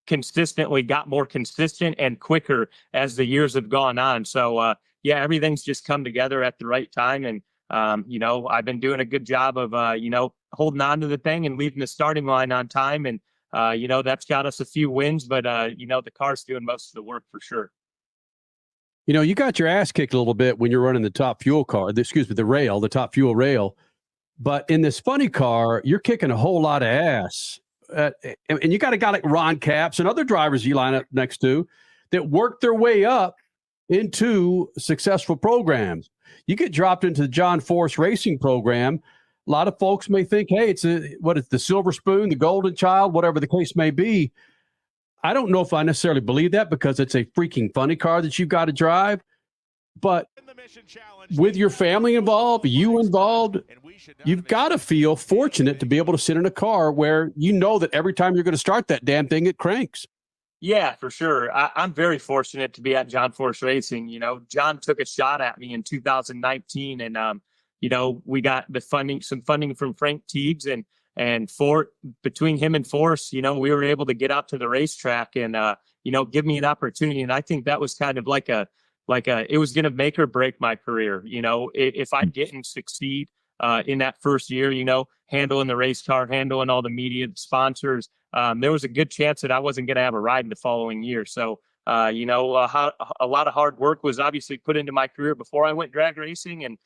consistently got more consistent and quicker as the years have gone on. So, everything's just come together at the right time. And, I've been doing a good job of, holding on to the thing and leaving the starting line on time. And, that's got us a few wins, but, the car's doing most of the work for sure. You got your ass kicked a little bit when you're running the top fuel car, the top fuel rail. But in this funny car, you're kicking a whole lot of ass. And you got a guy like Ron Capps and other drivers you line up next to that work their way up into successful programs. You get dropped into the John Force Racing program. A lot of folks may think, hey, it's the silver spoon, the golden child, whatever the case may be. I don't know if I necessarily believe that, because it's a freaking funny car that you've got to drive. But with your family involved, you involved, you've got to feel fortunate to be able to sit in a car where you know that every time you're going to start that damn thing, it cranks. Yeah, for sure. I'm very fortunate to be at John Force Racing. John took a shot at me in 2019, and we got some funding from Frank Teagues, and between him and Force, we were able to get out to the racetrack and give me an opportunity. And I think that was kind of like it was going to make or break my career. If I didn't succeed in that first year, handling the race car, handling all the media, the sponsors, there was a good chance that I wasn't going to have a ride in the following year. So, a lot of hard work was obviously put into my career before I went drag racing, and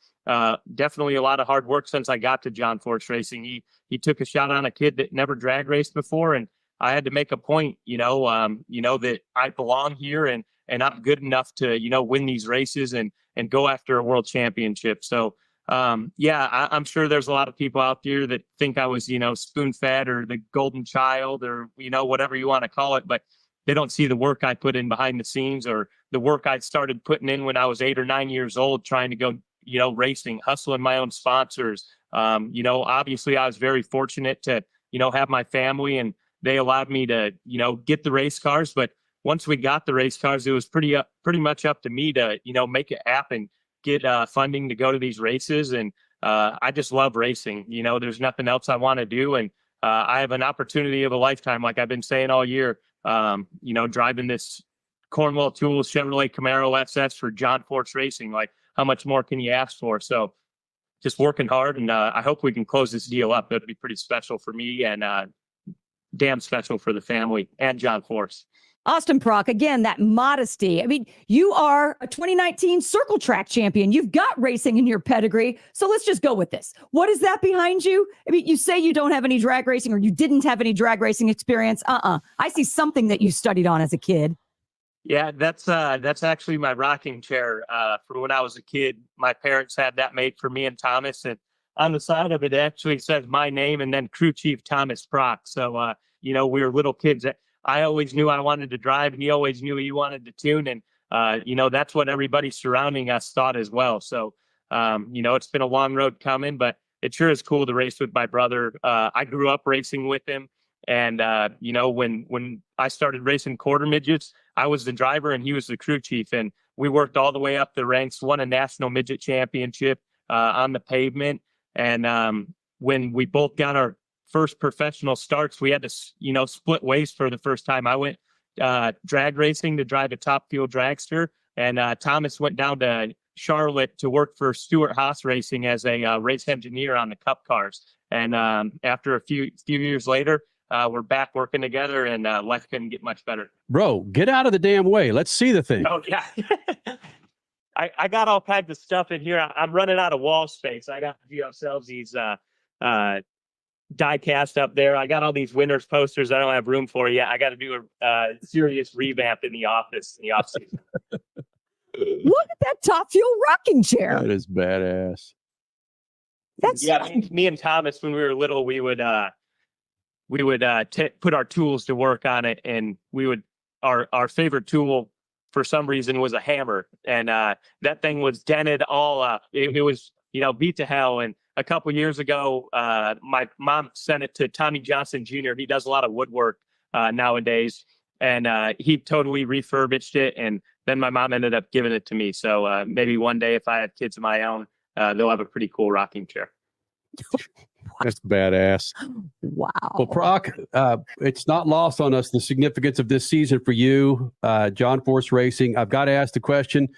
definitely a lot of hard work since I got to John Force Racing. He took a shot on a kid that never drag raced before, and I had to make a point, that I belong here and I'm good enough to, win these races and go after a world championship. So, I'm sure there's a lot of people out there that think I was, spoon fed or the golden child or, whatever you want to call it, but they don't see the work I put in behind the scenes, or the work I started putting in when I was 8 or 9 years old, trying to go, racing, hustling my own sponsors. Obviously I was very fortunate to, have my family, and they allowed me to, get the race cars. But once we got the race cars, it was pretty much up to me to, make it happen, get funding to go to these races. And I just love racing. There's nothing else I want to do. And I have an opportunity of a lifetime, like I've been saying all year, driving this Cornwell Tools Chevrolet Camaro SS for John Force Racing. Like, how much more can you ask for? So just working hard, and I hope we can close this deal up. It'll be pretty special for me and damn special for the family and John Force. Austin Prock, again, that modesty. I mean, you are a 2019 circle track champion. You've got racing in your pedigree. So let's just go with this. What is that behind you? I mean, you say you don't have any drag racing or you didn't have any drag racing experience. I see something that you studied on as a kid. Yeah, that's actually my rocking chair from when I was a kid. My parents had that made for me and Thomas, and on the side of it actually says my name and then crew chief Thomas Prock. So we were little kids. I always knew I wanted to drive, and he always knew he wanted to tune, and that's what everybody surrounding us thought as well. So it's been a long road coming, but it sure is cool to race with my brother. I grew up racing with him, and when I started racing quarter midgets, I was the driver and he was the crew chief, and we worked all the way up the ranks, won a national midget championship on the pavement. And when we both got our first professional starts, we had to, split ways for the first time. I went drag racing to drive a top fuel dragster, and Thomas went down to Charlotte to work for Stuart Haas Racing as a race engineer on the Cup cars. And after a few years later, we're back working together, and life couldn't get much better. Bro, get out of the damn way. Let's see the thing. Oh, yeah. I got all kinds of stuff in here. I'm running out of wall space. I got to do ourselves these die cast up there. I got all these winners posters I don't have room for yet. I got to do a serious revamp in the office in the off season. Look at that top fuel rocking chair. That is badass. That's me and Thomas, when we were little, we would put our tools to work on it, and we would our favorite tool for some reason was a hammer, and that thing was dented all up. It was beat to hell. And a couple years ago, my mom sent it to Tommy Johnson Jr. He does a lot of woodwork nowadays, and he totally refurbished it. And then my mom ended up giving it to me. So maybe one day, if I have kids of my own, they'll have a pretty cool rocking chair. That's badass. Wow. Well, Prock, it's not lost on us the significance of this season for you, John Force Racing. I've got to ask the question,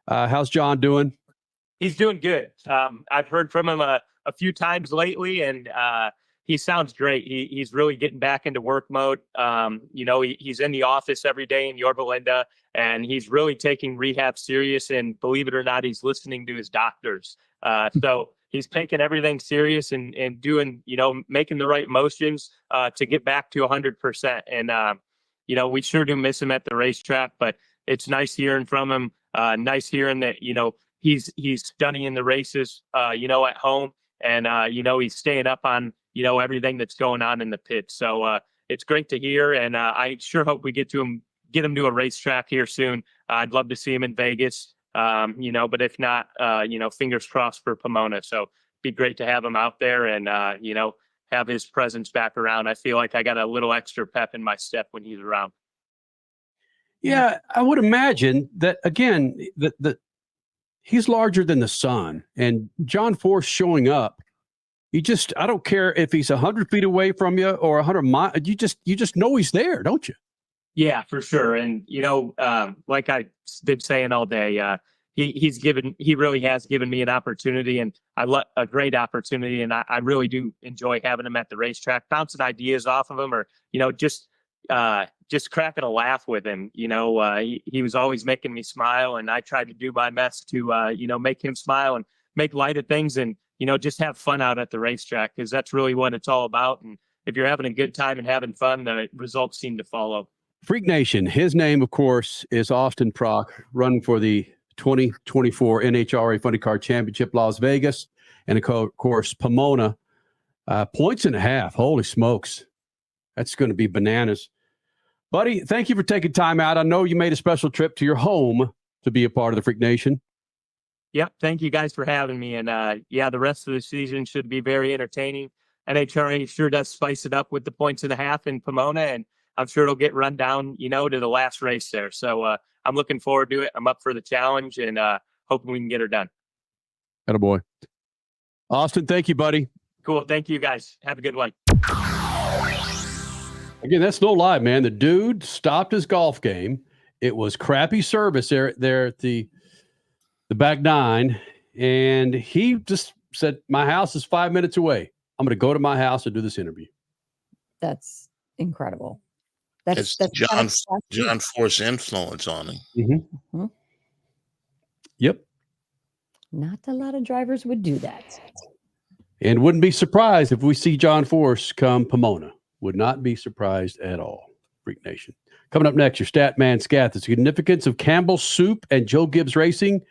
how's John doing? He's doing good. I've heard from him a few times lately, and he sounds great. He's really getting back into work mode. He's in the office every day in Yorba Linda, and he's really taking rehab serious. And believe it or not, he's listening to his doctors. So he's taking everything serious and doing, making the right motions to get back to 100%. And, we sure do miss him at the racetrack, but it's nice hearing from him. Nice hearing that, he's studying the races, at home, and, he's staying up on, everything that's going on in the pit. So it's great to hear. And I sure hope we get him to a racetrack here soon. I'd love to see him in Vegas. But if not, fingers crossed for Pomona. So it'd be great to have him out there and, have his presence back around. I feel like I got a little extra pep in my step when he's around. Yeah, I would imagine that, again, that he's larger than the sun, and John Force showing up, I don't care if he's 100 feet away from you or 100 miles, you just know he's there, don't you? Yeah, for sure. And, like I've been saying all day, he really has given me an opportunity, and a great opportunity. And I really do enjoy having him at the racetrack, bouncing ideas off of him, or, just cracking a laugh with him. He was always making me smile, and I tried to do my best to, make him smile and make light of things, and, just have fun out at the racetrack, because that's really what it's all about. And if you're having a good time and having fun, the results seem to follow. Freak Nation, his name, of course, is Austin Prock, running for the 2024 NHRA Funny Car Championship, Las Vegas, and of course, Pomona. 1.5 points. Holy smokes. That's going to be bananas. Buddy, thank you for taking time out. I know you made a special trip to your home to be a part of the Freak Nation. Yep. Thank you guys for having me. And the rest of the season should be very entertaining. NHRA sure does spice it up with the 1.5 in Pomona, and I'm sure it'll get run down, to the last race there. So I'm looking forward to it. I'm up for the challenge, and hoping we can get her done. Attaboy. Austin, thank you, buddy. Cool. Thank you, guys. Have a good one. Again, that's no lie, man. The dude stopped his golf game. It was crappy service there at the the back nine, and he just said, my house is 5 minutes away. I'm going to go to my house and do this interview. That's incredible. That's John Force influence on him. Mm-hmm. Yep. Not a lot of drivers would do that. And wouldn't be surprised if we see John Force come Pomona. Would not be surprised at all. Freak Nation. Coming up next, your stat man scat, the significance of Campbell's Soup and Joe Gibbs Racing,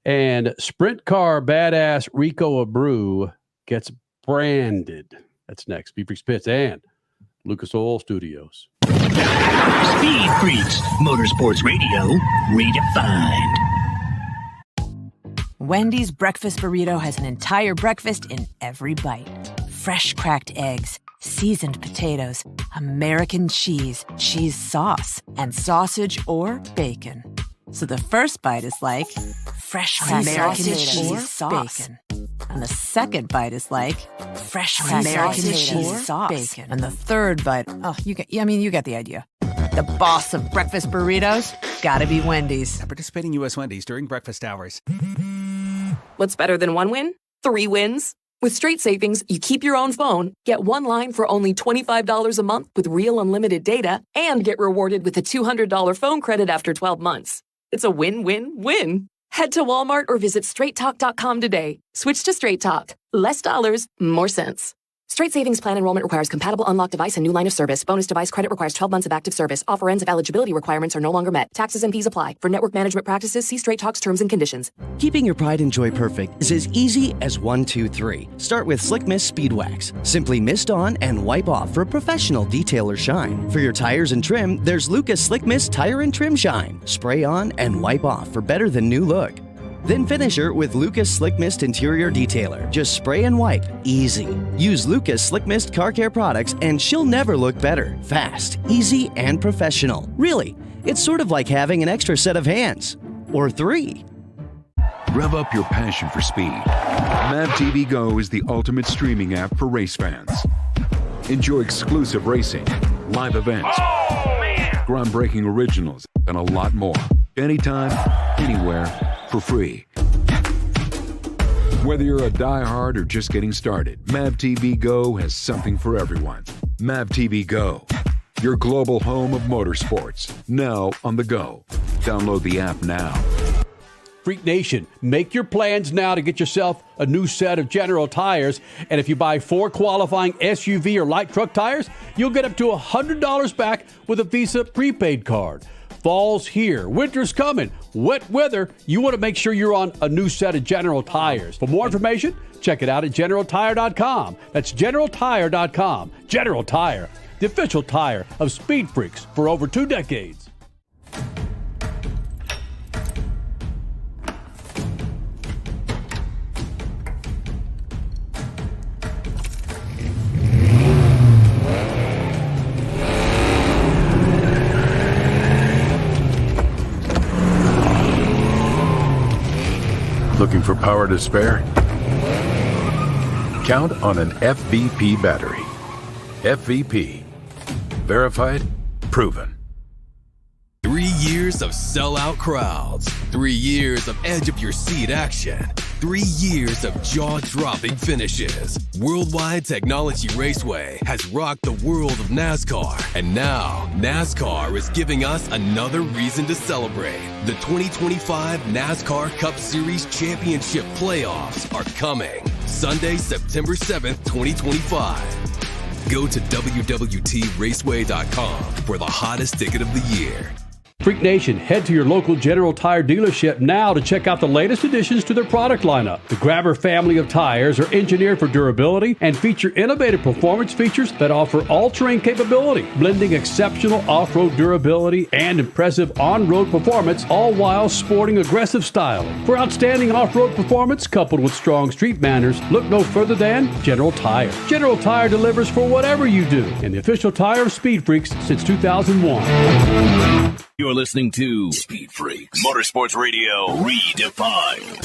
and sprint car badass Rico Abreu gets branded. That's next. Speed Freaks Pits and Lucas Oil Studios. Speed Freaks, Motorsports Radio, redefined. Wendy's breakfast burrito has an entire breakfast in every bite. Fresh cracked eggs, seasoned potatoes, American cheese, cheese sauce, and sausage or bacon. So the first bite is like fresh cracked sausage or bacon. And the second bite is like fresh American cheese sauce, bacon. And the third bite, you get the idea. The boss of breakfast burritos, gotta be Wendy's. At participating U.S. Wendy's during breakfast hours. What's better than 1 win? 3 wins. With Straight Savings, you keep your own phone, get 1 line for only $25 a month with real unlimited data, and get rewarded with a $200 phone credit after 12 months. It's a win-win-win. Head to Walmart or visit straighttalk.com today. Switch to Straight Talk. Less dollars, more sense. Straight Savings Plan enrollment requires compatible unlocked device and new line of service. Bonus device credit requires 12 months of active service. Offer ends if eligibility requirements are no longer met. Taxes and fees apply. For network management practices, see Straight Talk's terms and conditions. Keeping your pride and joy perfect is as easy as 1, 2, 3. Start with Slick Mist Speed Wax. Simply mist on and wipe off for a professional detail or shine. For your tires and trim, there's Lucas Slick Mist Tire and Trim Shine. Spray on and wipe off for better than new look. Then finish her with Lucas Slick Mist Interior Detailer. Just spray and wipe. Easy. Use Lucas Slick Mist Car Care products and she'll never look better. Fast, easy, and professional. Really, it's sort of like having an extra set of hands. Or 3. Rev up your passion for speed. Mav TV Go is the ultimate streaming app for race fans. Enjoy exclusive racing, live events, groundbreaking originals, and a lot more. Anytime, anywhere, for free. Whether you're a diehard or just getting started, Mav TV Go has something for everyone. Mav TV Go, your global home of motorsports, now on the go. Download the app now. Freak Nation, make your plans now to get yourself a new set of General tires. And if you buy 4 qualifying SUV or light truck tires, you'll get up to $100 back with a Visa prepaid card. Fall's here. Winter's coming. Wet weather. You want to make sure you're on a new set of General tires. For more information, check it out at GeneralTire.com. That's GeneralTire.com. General Tire, the official tire of Speed Freaks for over 2 decades. Looking for power to spare? Count on an FVP battery. FVP. Verified, proven. 3 years of sellout crowds. 3 years of edge of your seat action. 3 years of jaw-dropping finishes. Worldwide Technology Raceway has rocked the world of NASCAR. And now, NASCAR is giving us another reason to celebrate. The 2025 NASCAR Cup Series Championship playoffs are coming. Sunday, September 7th, 2025. Go to www.traceway.com for the hottest ticket of the year. Freak Nation, head to your local General Tire dealership now to check out the latest additions to their product lineup. The Grabber family of tires are engineered for durability and feature innovative performance features that offer all-terrain capability, blending exceptional off-road durability and impressive on-road performance, all while sporting aggressive styling. For outstanding off-road performance coupled with strong street manners, look no further than General Tire. General Tire delivers for whatever you do, and the official tire of Speed Freaks since 2001. You're listening to Speed Freaks, Motorsports Radio redefined.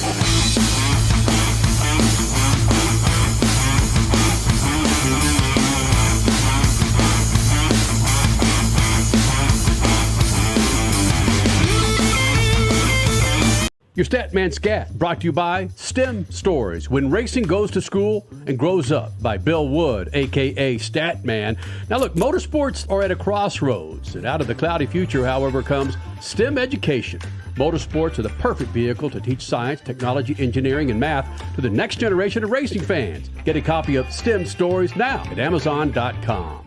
Your Your Statman Scat, brought to you by STEM Stories. When racing goes to school and grows up, by Bill Wood, a.k.a. Statman. Now look, motorsports are at a crossroads, and out of the cloudy future, however, comes STEM education. Motorsports are the perfect vehicle to teach science, technology, engineering, and math to the next generation of racing fans. Get a copy of STEM Stories now at Amazon.com.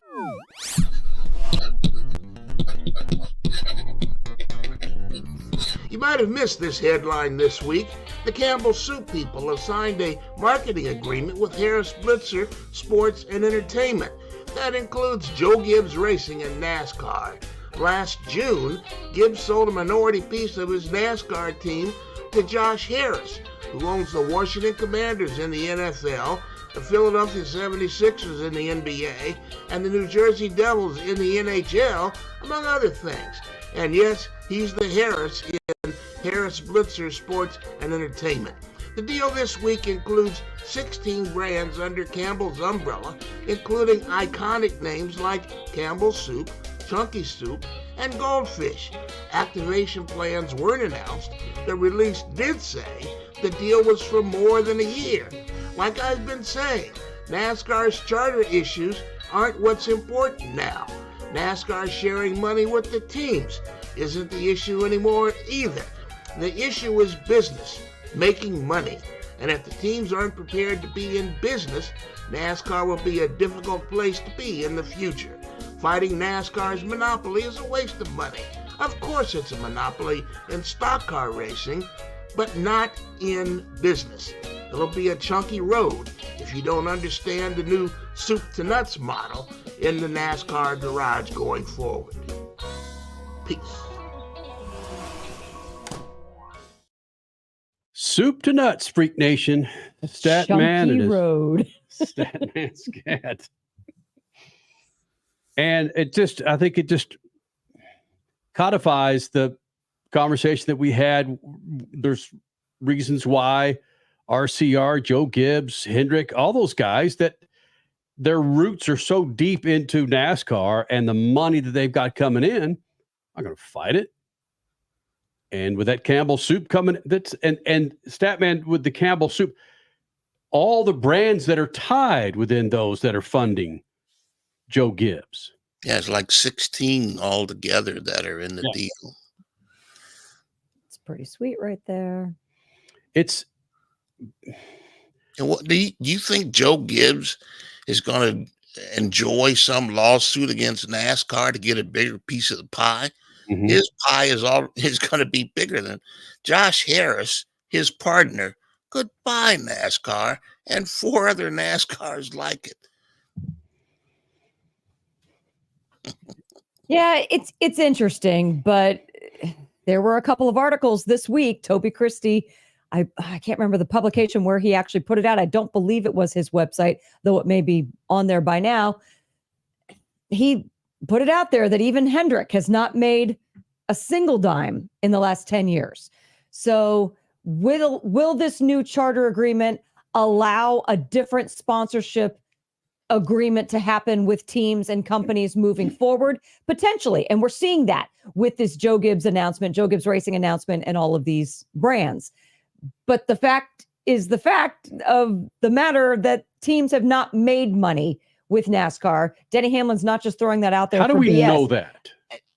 You might have missed this headline this week. The Campbell Soup people have signed a marketing agreement with Harris Blitzer Sports and Entertainment. That includes Joe Gibbs Racing and NASCAR. Last June, Gibbs sold a minority piece of his NASCAR team to Josh Harris, who owns the Washington Commanders in the NFL, the Philadelphia 76ers in the NBA, and the New Jersey Devils in the NHL, among other things. And yes, he's the Harris in Harris Blitzer Sports and Entertainment. The deal this week includes 16 brands under Campbell's umbrella, including iconic names like Campbell Soup, Chunky Soup, and Goldfish. Activation plans weren't announced. The release did say the deal was for more than a year. Like I've been saying, NASCAR's charter issues aren't what's important now. NASCAR sharing money with the teams isn't the issue anymore either. The issue is business, making money. And if the teams aren't prepared to be in business, NASCAR will be a difficult place to be in the future. Fighting NASCAR's monopoly is a waste of money. Of course it's a monopoly in stock car racing, but not in business. It'll be a chunky road if you don't understand the new soup to nuts model in the NASCAR garage going forward. Peace. Soup to nuts, Freak Nation. Statman and his Road. Statman Scat. And I think it just codifies the conversation that we had. There's reasons why RCR, Joe Gibbs, Hendrick, all those guys, that their roots are so deep into NASCAR and the money that they've got coming in, I'm going to fight it. And with that Campbell Soup coming, and Statman with the Campbell Soup, all the brands that are tied within those that are funding Joe Gibbs. Yeah, it's like 16 altogether that are in the deal. It's pretty sweet right there. And what do you think Joe Gibbs is going to enjoy some lawsuit against NASCAR to get a bigger piece of the pie? Mm-hmm. His pie is going to be bigger than Josh Harris, his partner. Goodbye, NASCAR, and 4 other NASCARs like it. Yeah, it's interesting, but there were a couple of articles this week. Toby Christie, I can't remember the publication where he actually put it out. I don't believe it was his website, though it may be on there by now. He put it out there that even Hendrick has not made a single dime in the last 10 years. So will this new charter agreement allow a different sponsorship agreement to happen with teams and companies moving forward? Potentially. And we're seeing that with this Joe Gibbs announcement, Joe Gibbs Racing announcement, and all of these brands. But the fact is the fact of the matter that teams have not made money with NASCAR. Denny Hamlin's not just throwing that out there. How do we know that?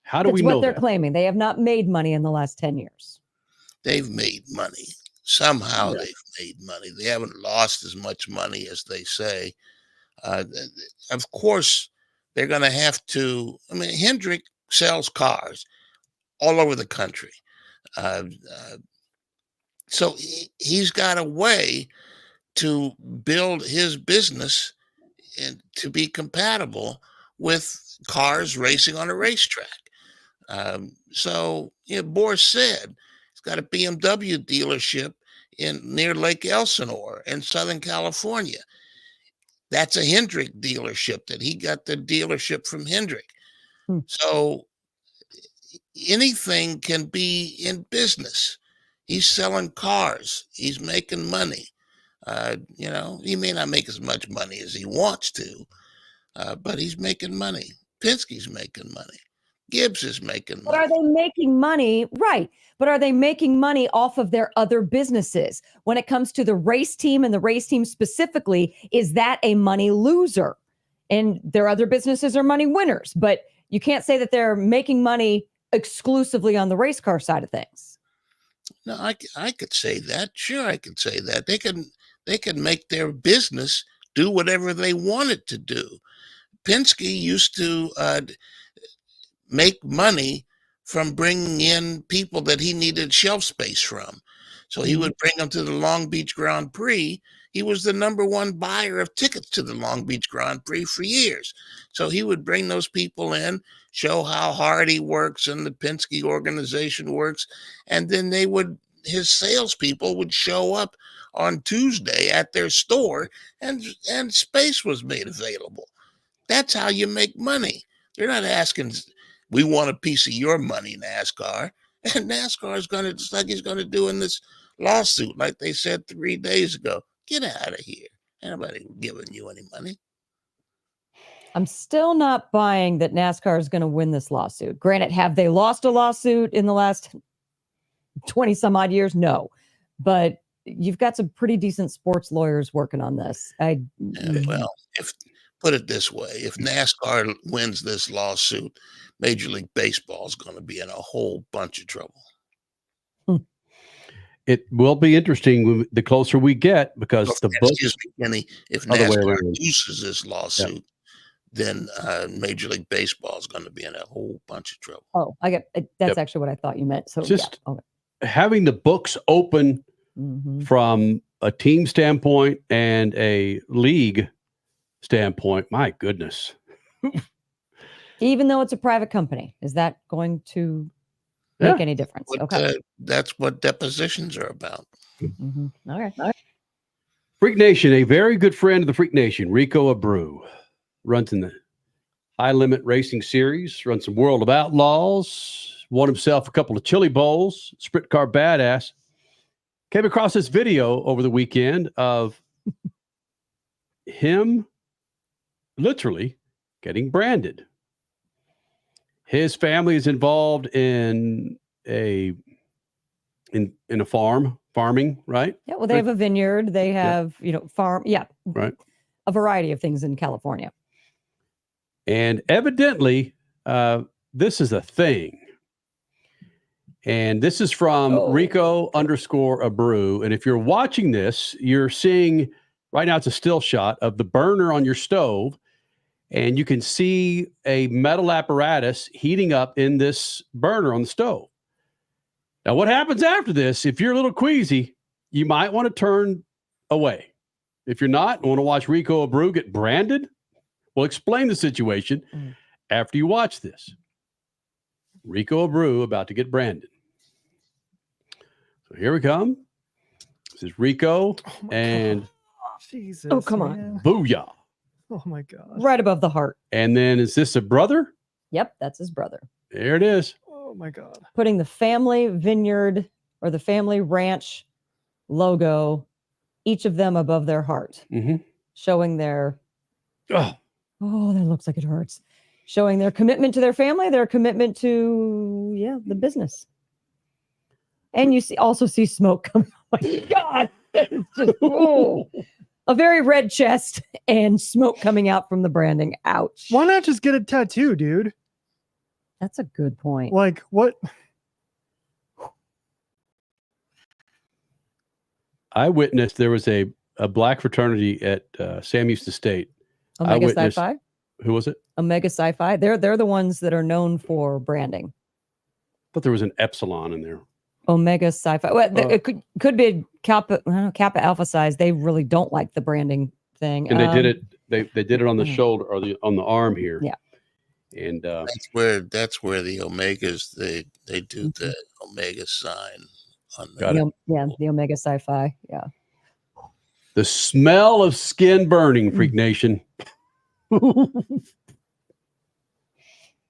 How do we know what they're that? claiming? They have not made money in the last 10 years. They've made money. Somehow they've made money. They haven't lost as much money as they say. Of course, they're going to have to. I mean, Hendrick sells cars all over the country. So he's got a way to build his business and to be compatible with cars racing on a racetrack. So, Boris said he's got a BMW dealership near Lake Elsinore in Southern California. That's a Hendrick dealership that he got the dealership from Hendrick. So anything can be in business. He's selling cars. He's making money. He may not make as much money as he wants to, but he's making money. Penske's making money. Gibbs is making But money. are they making money? Right. But are they making money off of their other businesses? When it comes to the race team and the race team specifically, is that a money loser? And their other businesses are money winners. But you can't say that they're making money exclusively on the race car side of things. No, I could say that. Sure, I could say that. They can make their business do whatever they want it to do. Penske used to make money from bringing in people that he needed shelf space from. So he would bring them to the Long Beach Grand Prix. He was the number one buyer of tickets to the Long Beach Grand Prix for years. So he would bring those people in, show how hard he works and the Penske organization works. And then his salespeople would show up on Tuesday at their store and space was made available. That's how you make money. They're not asking, we want a piece of your money, NASCAR. And NASCAR is going to, just like he's going to do in this lawsuit, like they said 3 days ago. Get out of here. Anybody giving you any money. I'm still not buying that NASCAR is going to win this lawsuit. Granted, have they lost a lawsuit in the last 20 some odd years? No. But you've got some pretty decent sports lawyers working on this. Well, put it this way, if NASCAR wins this lawsuit, Major League Baseball is going to be in a whole bunch of trouble. It will be interesting the closer we get because the book. Excuse me, Kenny. If NASCAR loses this lawsuit, then Major League Baseball is going to be in a whole bunch of trouble. Oh, that's actually what I thought you meant. So just having the books open from a team standpoint and a league standpoint, my goodness. Even though it's a private company, is that going to make any difference? That's what depositions are about. All right. Freak Nation, a very good friend of the Freak Nation, Rico Abreu, runs in the High Limit Racing Series, runs some World of Outlaws, won himself a couple of Chili Bowls, sprint car badass. Came across this video over the weekend of him literally getting branded. His family is involved in a farming, right? Yeah, well, they have a vineyard. They have, farm. Yeah. Right. A variety of things in California. And evidently, this is a thing. And this is from Rico _Abreu. And if you're watching this, you're seeing right now, it's a still shot of the burner on your stove. And you can see a metal apparatus heating up in this burner on the stove. Now, what happens after this, if you're a little queasy, you might want to turn away. If you're not, want to watch Rico Abreu get branded, we'll explain the situation after you watch this. Rico Abreu about to get branded. So here we come. This is Rico and Jesus, come on. Booyah. Oh my God. Right above the heart. And then is this a brother? Yep, that's his brother. There it is. Oh my God. Putting the family vineyard or the family ranch logo, each of them above their heart, showing their, that looks like it hurts. Showing their commitment to their family, their commitment to, the business. And you also see smoke coming. Oh my God. It's just, a very red chest and smoke coming out from the branding. Ouch. Why not just get a tattoo, dude? That's a good point. Like, what? I witnessed there was a black fraternity at Sam Houston State. Omega Sci-Fi? Who was it? Omega Sci-Fi. They're the ones that are known for branding. But there was an epsilon in there. Omega Sci-Fi. Well, it could be Kappa Alpha Size. They really don't like the branding thing. And they did it. They did it on the shoulder or on the arm here. Yeah. And that's where the Omegas they do the Omega sign on the the Omega Sci-Fi. Yeah. The smell of skin burning, Freak Nation.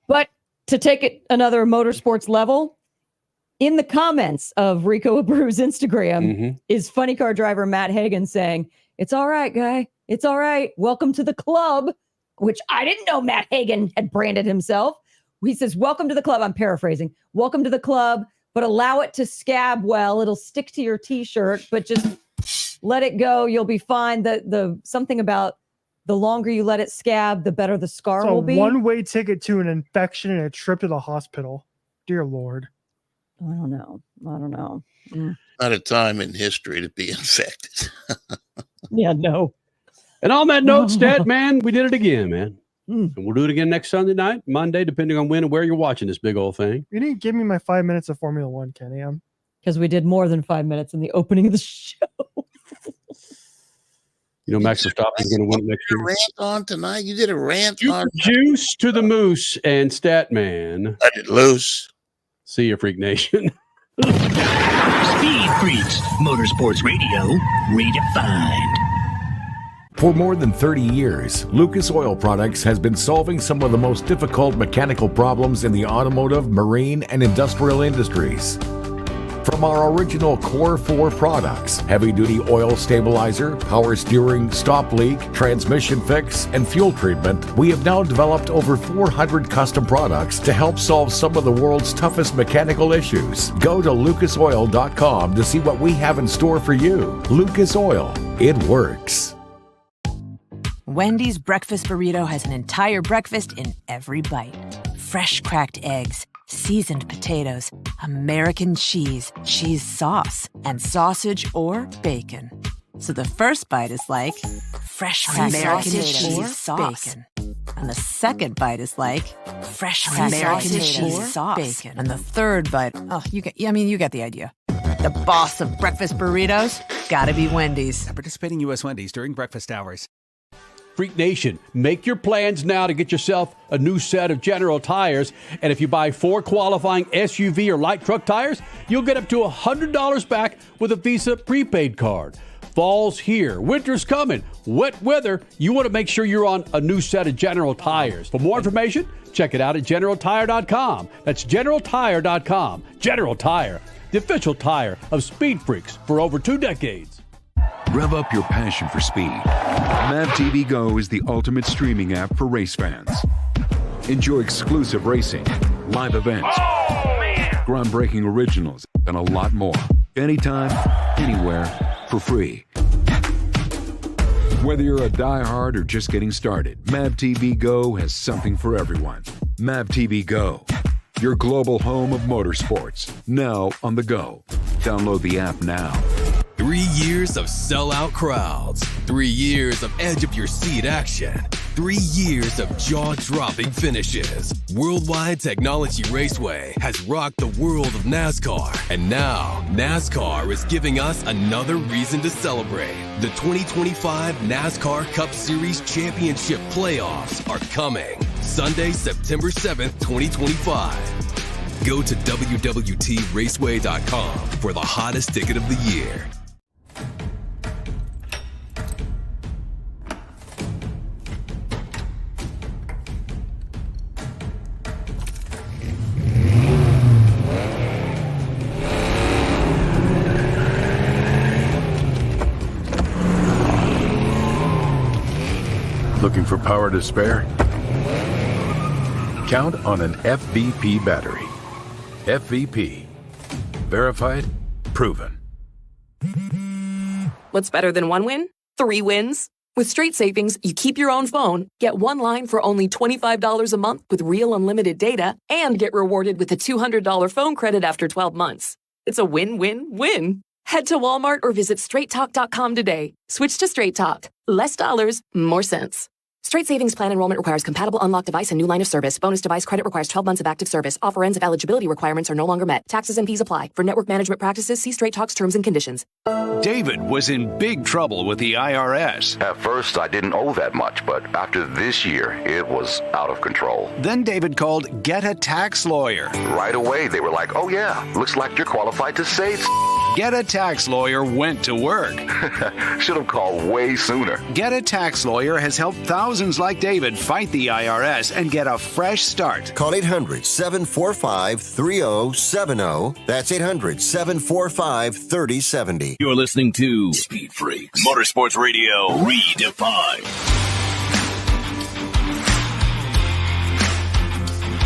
But to take it another motorsports level, in the comments of Rico Abreu's Instagram is funny car driver Matt Hagan saying, "It's all right, guy. It's all right. Welcome to the club," which I didn't know Matt Hagan had branded himself. He says, welcome to the club. I'm paraphrasing. Welcome to the club, but allow it to scab well. It'll stick to your t-shirt, but just let it go. You'll be fine. The something about the longer you let it scab, the better the scar will be. One-way ticket to an infection and a trip to the hospital. Dear Lord. I don't know. Not a time in history to be infected. Yeah, no. And on that note, Stat, man, we did it again, man. And we'll do it again next Sunday night, Monday, depending on when and where you're watching this big old thing. You didn't give me my 5 minutes of Formula One, Kenny. Because we did more than 5 minutes in the opening of the show. You know, Max Verstappen is going to win next year. Rant on tonight. You did a rant Super on Juice to the Moose and Stat Man. Let it loose. See you, Freak Nation. Speed Freaks, Motorsports Radio, redefined. For more than 30 years, Lucas Oil Products has been solving some of the most difficult mechanical problems in the automotive, marine, and industrial industries. From our original Core 4 products, heavy-duty oil stabilizer, power steering, stop leak, transmission fix, and fuel treatment, we have now developed over 400 custom products to help solve some of the world's toughest mechanical issues. Go to lucasoil.com to see what we have in store for you. Lucas Oil, it works. Wendy's breakfast burrito has an entire breakfast in every bite. Fresh cracked eggs, seasoned potatoes, American cheese, cheese sauce, and sausage or bacon. So the first bite is like fresh cracked American cheese sauce. Bacon. And the second bite is like fresh cracked American cheese sauce. Bacon. And the third bite, you get the idea. The boss of breakfast burritos, gotta be Wendy's. At participating U.S. Wendy's during breakfast hours. Freak Nation, make your plans now to get yourself a new set of General tires. And if you buy 4 qualifying SUV or light truck tires, you'll get up to $100 back with a Visa prepaid card. Fall's here. Winter's coming. Wet weather. You want to make sure you're on a new set of General tires. For more information, check it out at GeneralTire.com. That's GeneralTire.com. General Tire, the official tire of Speed Freaks for over 2 decades. Rev up your passion for speed. MAVTV Go is the ultimate streaming app for race fans. Enjoy exclusive racing, live events, groundbreaking originals, and a lot more. Anytime, anywhere, for free. Whether you're a diehard or just getting started, MAVTV Go has something for everyone. MAVTV Go, your global home of motorsports, now on the go. Download the app now. 3 years of sellout crowds. 3 years of edge-of-your-seat action. 3 years of jaw-dropping finishes. Worldwide Technology Raceway has rocked the world of NASCAR. And now, NASCAR is giving us another reason to celebrate. The 2025 NASCAR Cup Series Championship playoffs are coming. Sunday, September 7th, 2025. Go to www.raceway.com for the hottest ticket of the year. Looking for power to spare? Count on an FVP battery. FVP. Verified, proven. What's better than 1 win? 3 wins. With Straight Savings, you keep your own phone, get 1 line for only $25 a month with real unlimited data, and get rewarded with a $200 phone credit after 12 months. It's a win-win-win. Head to Walmart or visit straighttalk.com today. Switch to Straight Talk. Less dollars, more sense. Straight Savings Plan enrollment requires compatible unlocked device and new line of service. Bonus device credit requires 12 months of active service. Offer ends if eligibility requirements are no longer met. Taxes and fees apply. For network management practices, see Straight Talk's terms and conditions. David was in big trouble with the IRS. At first, I didn't owe that much, but after this year, it was out of control. Then David called Get a Tax Lawyer. Right away, they were like, oh yeah, looks like you're qualified to save. Get a Tax Lawyer went to work. Should have called way sooner. Get a Tax Lawyer has helped thousands like David fight the IRS and get a fresh start. Call 800-745-3070. That's 800-745-3070. You're listening to Speed Freaks, Motorsports Radio Redefined.